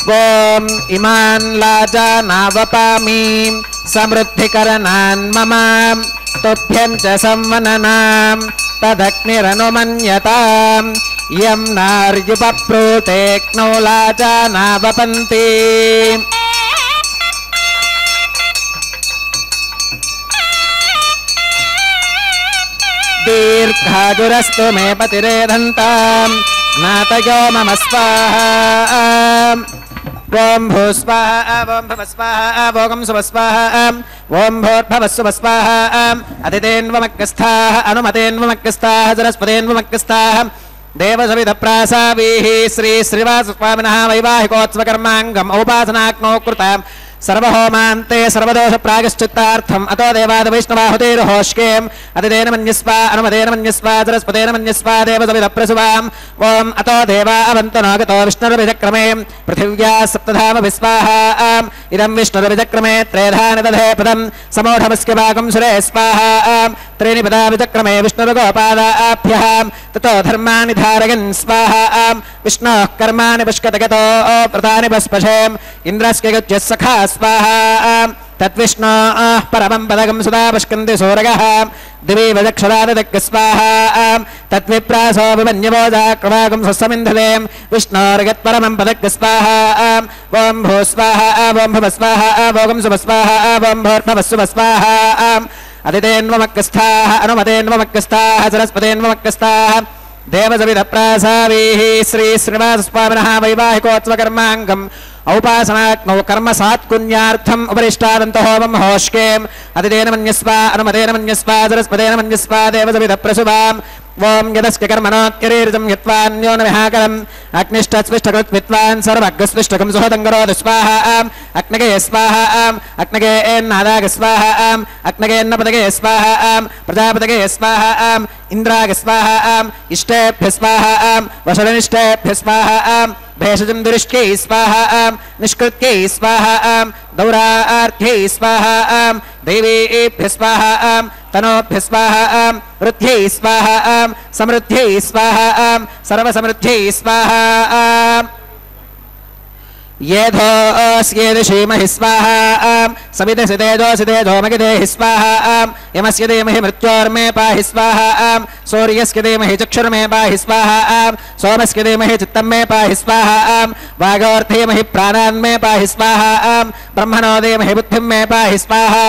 ॐ इमान् लाजानावपामीं समृद्धिकरणान् मम तुभ्यञ्च संवननाम् तदग्निरनुमन्यताम् यं नार्युपप्रोतेक्नो लाजानावपन्ति दीर्घायुरस्तु मे पतिरेधन्ताम् ज्ञातयो मम स्वाहा ॐ भूस्वाहा ॐ भवस्वाहा भोगं सुवस्वाहा ॐ भोर्भवस्सुवस्वाहा अदितेन्वमग्गस्थाः अनुमतेन्वमग्गस्थाः सरस्वतेन्वमग्गस्थाः देवसवितप्रासावीः श्री श्रीनिवासस्वामिनः वैवाहिकोत्सवकर्माङ्गम् औपासनाग्नौ कृताम् सर्वहोमान्ते सर्वदोषप्रायश्चित्तार्थम् अतो देवादवैष्णवाहुतेर्होष्येम् अदितेन मन्यस्व अनुमतेन मन्यस्व सरस्वतेन मन्यस्व देवसवितप्रसुवाम् ॐ अतो देवा अवन्तनो गतो विष्णुर्विचक्रमे पृथिव्याः सप्तधामभिस्वाहा इदं विष्णुर्विचक्रमे त्रेधानि दधे पदम् समूढमस्य भागं सुरे स्वाहा त्रीणि पदा विचक्रमे विष्णुर्गोपादाभ्यः ततो धर्माणि धारयन् स्वाहा विष्णोः कर्माणि पुष्कतगतो व्रतानि पुष्पशेम् इन्द्रस्य युज्यः सखा स्वाहा तद्विष्णोः परमं पदकं सदा पुष्कन्ति सूरयः दिवि वदक्षरादक् स्वाहा तद्विप्रासो विमन्यवोजाक्रमागं स्वसमिन्धते विष्णोर्गत्परमं पदक् स्वाहा ॐ भू स्वाहा ॐ भुव स्वाहा भोगं सुव स्वाहा ॐ भोर्भवस्सुव स्वाहा अदितेन्वमग्गस्थाः अनुमतेन्वमग्गस्थाः सरस्वतेन्वमग्गस्थाः देवसवितप्रासावीः श्री श्रीनिवासस्वामिनः वैवाहिकोत्सवकर्माङ्गम् औपासनाग्नौ कर्म सात्कुन्यार्थम् उपरिष्टादन्तहोमं होष्येम् अदितेन मन्यस्व अनुमतेन मन्यस्व सरस्वतेन मन्यस्व देवसवितप्रसुवाम् ॐ यदस्य कर्मणोऽत्यरीर्जं यत्वान्यो न विहाकरम् अग्निष्ठस्विष्ठकृत् विद्वान् सर्वग्रस्विष्ठकं सुहदङ्गरोधु स्वाहा अग्नगे स्वाहा अग्नगे एन्नादाग स्वाहा अग्नगेन्नपदगे स्वाहा प्रजापतगे स्वाहा इन्द्राग स्वाहा इष्टेभ्य स्वाहा वशनिष्ठेभ्य स्वाहा भेषजं दुरिष्ट्यै स्वाहा निष्कृत्यै स्वाहा दौरार्थ्यै स्वाहा देवीभ्य स्वाहा तनोभ्य स्वाहा वृद्ध्यै स्वाहा समृद्ध्यै स्वाहा सर्वसमृद्ध्यै स्वाहा येधोऽस्येदिषीमहि स्वाहा सविदसि तेजोऽसि तेजोमगिदेहि स्वाहा यमस्य धीमहि मृत्योर्मे पाहि स्वाहा सूर्यस्य धीमहि चक्षुर्मे पाहि स्वाहा सोमस्य धीमहि चित्तं मे पाहि स्वाहा वागोर्धीमहि प्राणान् मे पाहि स्वाहा ब्रह्मणो धीमहि बुद्धिं मे पाहि स्वाहा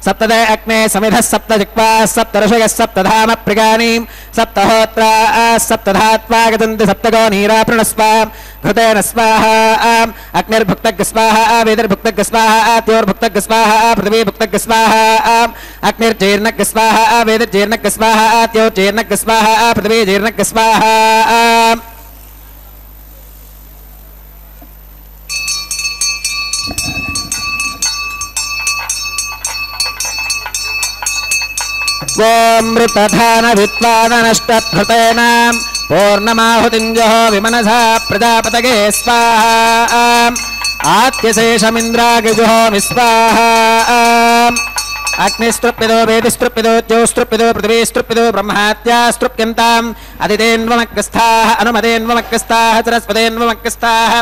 सप्तदे अग्ने समिधः सप्त जिह्वाः सप्त ऋषयः सप्तधाम प्रिगाणीं सप्तहोत्राः सप्तधात्वा गतन्ति सप्तगो नीरा प्रणस्व घृतेन स्वाहा अग्निर्भुक्तग् स्वाहा वेदिर्भुक्तग् स्वाहा त्योर्भुक्तग् स्वाहा पृथिवीभुक्तग् स्वाहा अग्निर्जीर्णग् स्वाहा वेदिर्जीर्णग् स्वाहा त्योर्जीर्णग् स्वाहा पृथिवीजीर्णग् स्वाहा ॐ मृतधान विद्वादनष्टभृतेन पूर्णमाहुतिं जहो विमनसा प्रजापतये स्वाहा आत्यशेषमिन्द्रागिजुहो विस्वाहा अग्निस्तृप्यदो वेदिस्तृप्यदो ज्योस्तृप्यदो पृथिवीस्तृप्यदो ब्रह्मात्यास्तृप्यन्ताम् अदितेन्वमग्रस्थाः अनुमतेन्वमग्रस्थाः सरस्वतेन्वमग्रस्थाः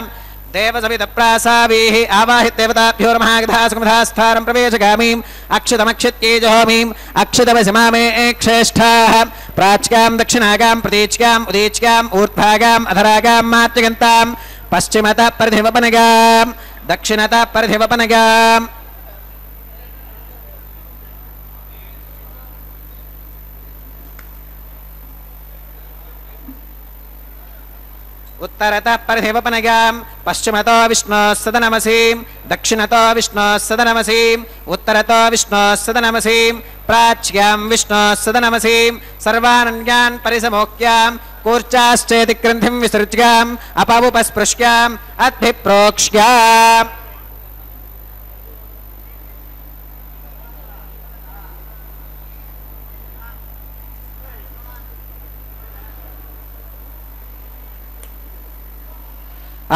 देवसवितप्रासावीः आवाहिदेवताभ्यो नमः सुखमधास्थानं प्रवेशगामीम् अक्षितमक्षित्येजहोमीम् अक्षितमसिमामे क्षेष्ठाः प्राच्यां दक्षिणागां प्रतीच्याम् उदीच्याम् ऊर्ध्वागाम् अधरागां मातृगन्ताम् पश्चिमतः परिधिवपनगाम् दक्षिणतः परिधिवपनगाम् उत्तरतः परिधिवपनगाम् पश्चिमतो विष्णोः सदनमसीम् दक्षिणतो विष्णोः सदनमसीम् उत्तरतो विष्णोः सदनमसीम् प्राच्यां विष्णोः सदनमसीम् सर्वानन्यान् परिसमोक्याम् कूर्चाश्चेति ग्रन्थिं विसृज्याम् अपवुपस्पृश्याम् अद्भिप्रोक्ष्याम्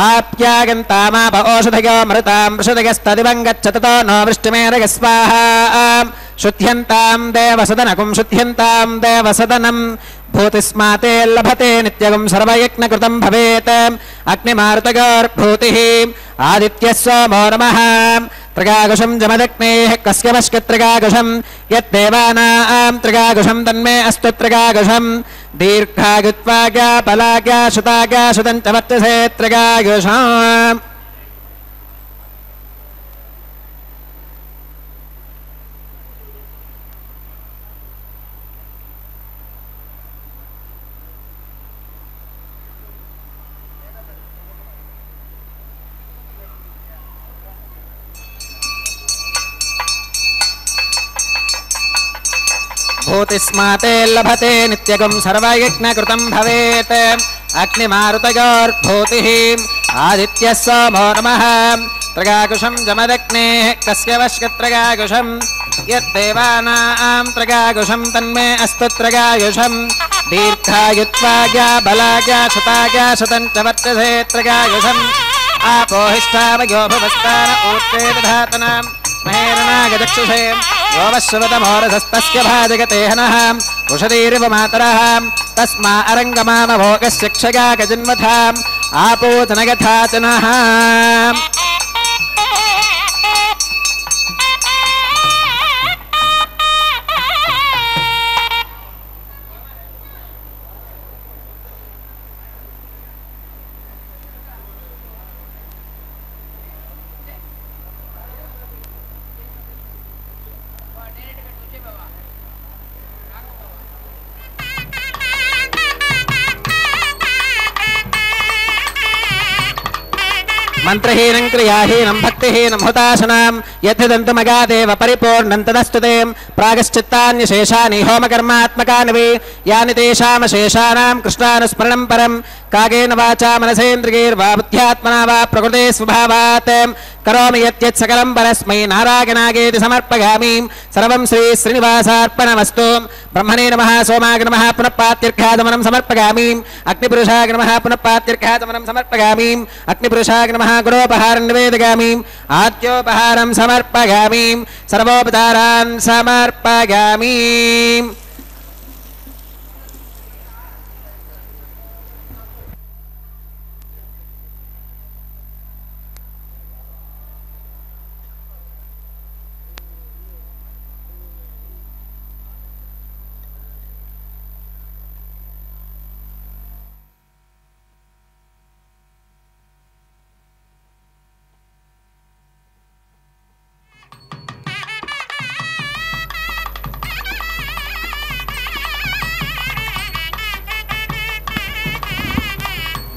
आप्यागन्तामाप ओषधयो मृतां वृषदगस्तदिवं गच्छततो नो वृष्टिमेरग स्वाहा शुद्ध्यन्तां देवसदनकुं शुद्ध्यन्तां देवसदनं भूतिस्माते लभते नित्यगुं सर्वयज्ञकृतं भवेत् अग्निमारुतगोर्भूतिः आदित्यः सोमो नमः त्रिगागुषं जमदग्नेः कस्यमश्च त्रिगागुषं यद्देवानां त्रिगागुषं तन्मे अस्तु त्रिगागुषं दीर्घायुत्वाज्ञा बलाज्ञा शुताज्ञा शुतं च वर्चसे त्रिगागुषम् भूतिस्माते लभते नित्यगुं सर्वयज्ञकृतं भवेत् अग्निमारुतयोर्भूतिः आदित्यः सोमो नमः त्रिगागुषं जमदग्नेः कस्य वश्च त्रिगागुषं यद्देवानां त्रिगागुषं तन्मे अस्तु त्रिगागुषं दीर्घायुत्वाज्ञा बलाज्ञा शताज्ञा शतं च वर्चसे त्रिगागुषम् आपोहिष्ठावयो भुवस्तान ऊर्ते दधातनाम् महेरणागचक्षुषे योवश्वतमोरसस्तस्य भाजगते हनः उषधीरिव मातरः तस्मा अरङ्गमामभोगस्य क्षगा गजन्वथाम् आपूतनगथा च नः मंत्रहीनं क्रियाहीनं भक्तिहीनं हुताशनां यद्धिदन्तमगादेव परिपूर्णं तदस्तुते प्रागश्चित्तान्यशेषानि होमकर्मात्मकानि वै यानि तेषामशेषाणां कृष्णानुस्मरणं परं कागेन वाचा मनसेन्द्रियैर्वा बुद्ध्यात्मना वा प्रकृते स्वभावात् करोमि यत् सकलं परस्मै नारायणागेति समर्पयामि सर्वं श्री श्रीनिवासार्पणमस्तु ब्रह्मणे नमः सोमाय नमः पुनः पात्यर्घादमनं समर्पयामि अग्निपुरुषाय नमः पुनः पात्यर्घादमनं समर्पयामि अग्निपुरुषाय नमः गुणोपहारं निवेदयामि आद्योपहारं समर्पयामि सर्वोपचारान् समर्पयामि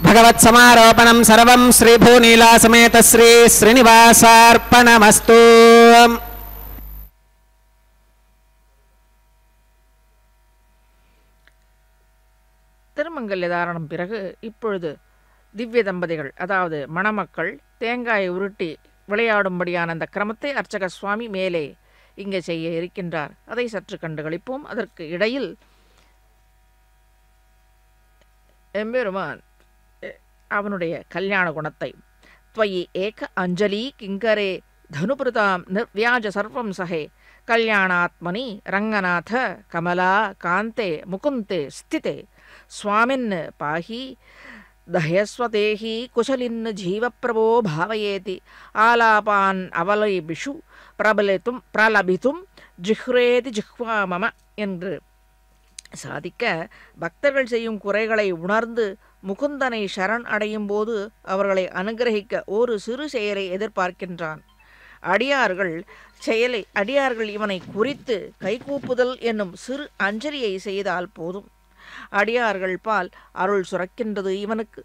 భగవత్ సమారోపణం సర్వం శ్రీ భూనీలా సమేత శ్రీ శ్రీనివాసార్పణమస్తు. திருமங்கல்ய தாரணம் பிறகு இப்பொழுது திவ்ய தம்பதிகள் அதாவது மணமக்கள் தேங்காயை உருட்டி விளையாடும்படியான அந்த கிரமத்தை அர்ச்சக சுவாமி மேலே இங்கே செய்ய இருக்கின்றார். அதை சற்று கண்டுகளிப்போம். அதற்கு இடையில் எம்பெருமான் அவனுடைய கல்யாண குணத்தை त्वयि एक अंजलि किंकरे धनुप्रताम निर्व्याज सर्वं सहे कल्याणात्मनि रंगनाथ कमला कांते मुकुंते स्थिते स्वामिन् पाहि दह्यस्वतेहि कुशलिन् जीवप्रभो भावयेति आलापान् अवलयिषु प्रलभितुं जिह्रेति जिह्वा मम என்று சாதிக்க பக்தர்கள் செய்யும் குறைகளை உணர்ந்து முகுந்தனை சரண் அடையும் போது அவர்களை அனுகிரகிக்க ஒரு சிறு செயலை எதிர்பார்க்கின்றான். அடியார்கள் இவனை குறித்து கைகூப்புதல் என்னும் சிறு அஞ்சலியை செய்தால் போதும். அடியார்கள் பால் அருள் சுரக்கின்றது இவனுக்கு.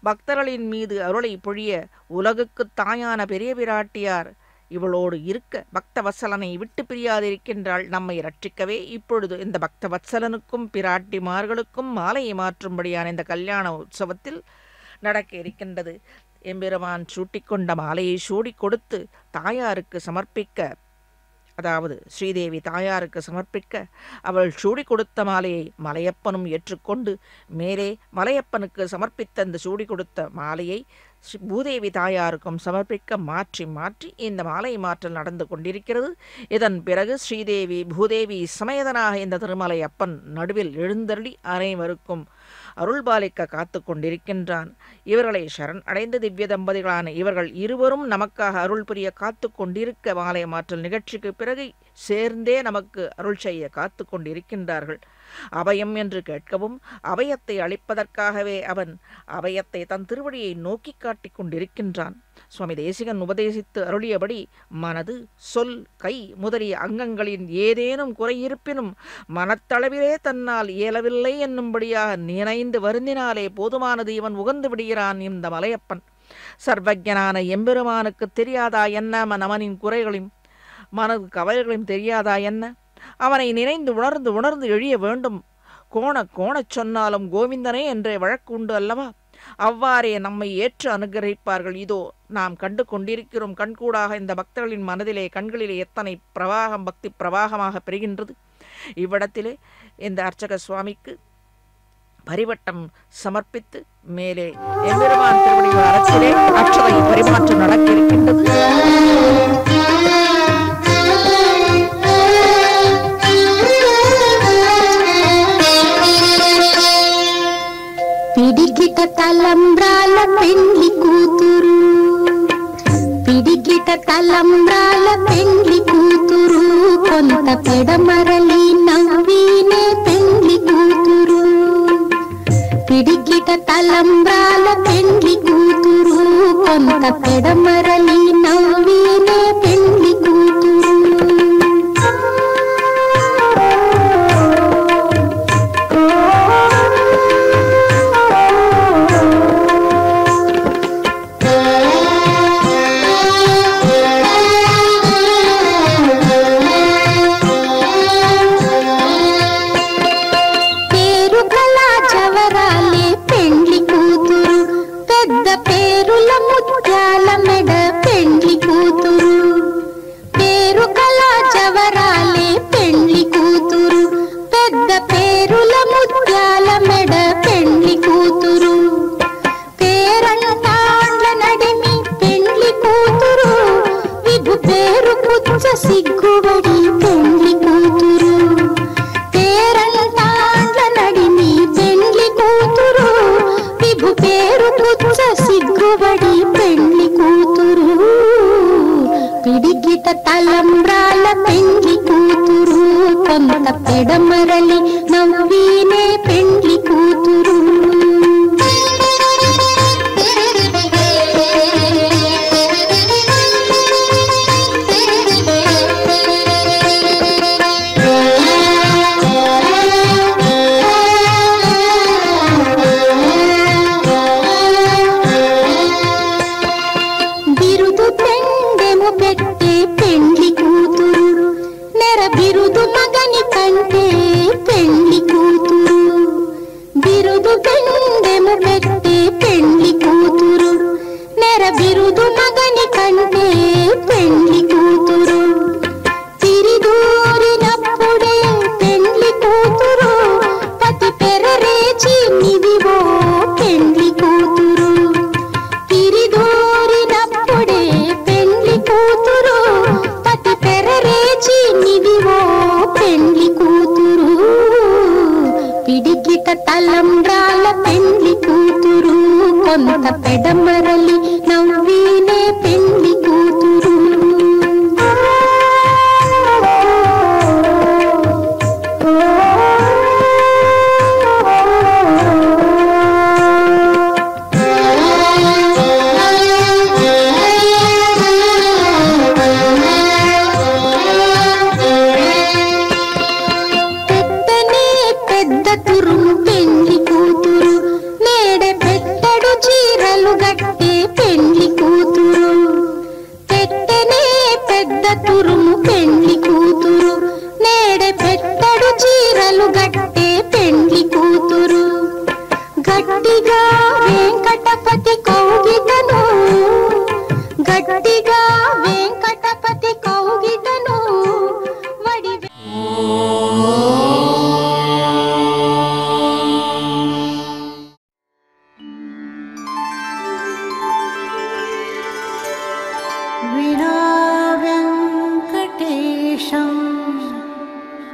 பக்தர்களின் மீது அருளை பொழிய உலகுக்கு தாயான பெரிய பிராட்டியார் இவளோடு இருக்க பக்தவத்சலனை விட்டு பிரியாதிருக்கின்றாள். நம்மை ரட்சிக்கவே இப்பொழுது இந்த பக்தவத்சலனுக்கும் பிராட்டிமார்களுக்கும் மாலையை மாற்றும்படியான இந்த கல்யாண உற்சவத்தில் நடக்க இருக்கின்றது. எம்பெருமான் சூட்டிக்கொண்ட மாலையை சூடி கொடுத்து தாயாருக்கு சமர்ப்பிக்க, அதாவது ஸ்ரீதேவி தாயாருக்கு சமர்ப்பிக்க அவள் சூடி கொடுத்த மாலையை மலையப்பனும் ஏற்றுக்கொண்டு மேலே மலையப்பனுக்கு சமர்ப்பித்த அந்த சூடி கொடுத்த மாலையை பூதேவி தாயாருக்கும் சமர்ப்பிக்க மாற்றி மாற்றி இந்த மாலை மாற்றல் நடந்து கொண்டிருக்கிறது. இதன் பிறகு ஸ்ரீதேவி பூதேவி சமேதனாக இந்த திருமலை அப்பன் நடுவில் எழுந்தருளி அனைவருக்கும் அருள்பாலிக்க காத்து கொண்டிருக்கின்றான். இவர்களை சரண் அடைந்த திவ்ய தம்பதிகளான இவர்கள் இருவரும் நமக்காக அருள் புரிய காத்து கொண்டிருக்க மாலை மாற்றல் நிகழ்ச்சிக்கு பிறகு சேர்ந்தே நமக்கு அருள் செய்ய காத்து கொண்டிருக்கின்றார்கள். அபயம் என்று கேட்கவும் அபயத்தை அளிப்பதற்காகவே அவன் அபயத்தை தன் திருவடியை நோக்கி காட்டிக் கொண்டிருக்கின்றான். சுவாமி தேசிகன் உபதேசித்து அருளியபடி மனது சொல் கை முதலிய அங்கங்களின் ஏதேனும் குறை இருப்பினும் மனத்தளவிலே தன்னால் இயலவில்லை என்னும்படியாக நினைந்து வருந்தினாலே போதுமானது. இவன் உகந்து விடுகிறான் இந்த மலையப்பன். சர்வஜனான எம்பெருமானுக்கு தெரியாதா என்ன நமனின் குறைகளையும் மனது கவலைகளையும் தெரியாதா என்ன? அவனை நினைந்து உணர்ந்து எழிய வேண்டும். கோணச் சொன்னாலும் கோவிந்தனே என்றே வழக்கு உண்டு அல்லவா? அவ்வாறே நம்மை ஏற்று அனுகிரகிப்பார்கள். இதோ நாம் கண்டு கொண்டிருக்கிறோம். கண்கூடாக இந்த பக்தர்களின் மனதிலே கண்களிலே எத்தனை பிரவாகம் பக்தி பிரவாகமாக பெறுகின்றது. இவ்விடத்திலே இந்த அர்ச்சக சுவாமிக்கு பரிவட்டம் சமர்ப்பித்து மேலே எம்பெருமான் திருவடி அரசிலே அக்ஷதை பரிமாற்றம் நடக்க இருக்கின்றது. పిడికిట తలంబ్రాల పెండ్లి కూతురు, పిడికిట తలంబ్రాల పెండ్లి కూతురు, కొంత పెడమరలి నవ్వినే పెండ్లి కూతురు. పిడికిట తలంబ్రాల పెండ్లి కూతురు, కొంత పెడమరలి నవ్వినే పెండ్లి కూతురు. సిగ్గుబడి పెండ్లి కూతురు, పేరంటాండ్ల నడిమి పెండ్లి కూతురు, విభు పేరు పుచ్చ సిగ్గుబడి పెండ్లి కూతురు. పిడికిట తలంబ్రాల పెండ్లి కూతురు, కొంత పెడమరలి నవ్వినే పెండ్లి కూతురు. కొంత పెడమరలి నవ్వీనే పెండ్లి కూతురు.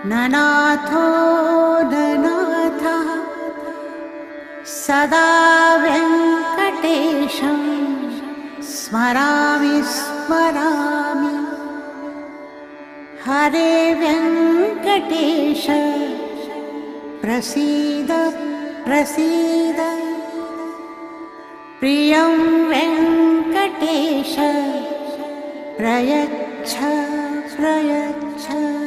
ननाथो ननाथः सदा वेङ्कटेशं स्मरामि स्मरामि हरे वेङ्कटेश प्रसीद प्रसीद प्रियं वेङ्कटेश प्रयच्छ प्रयच्छ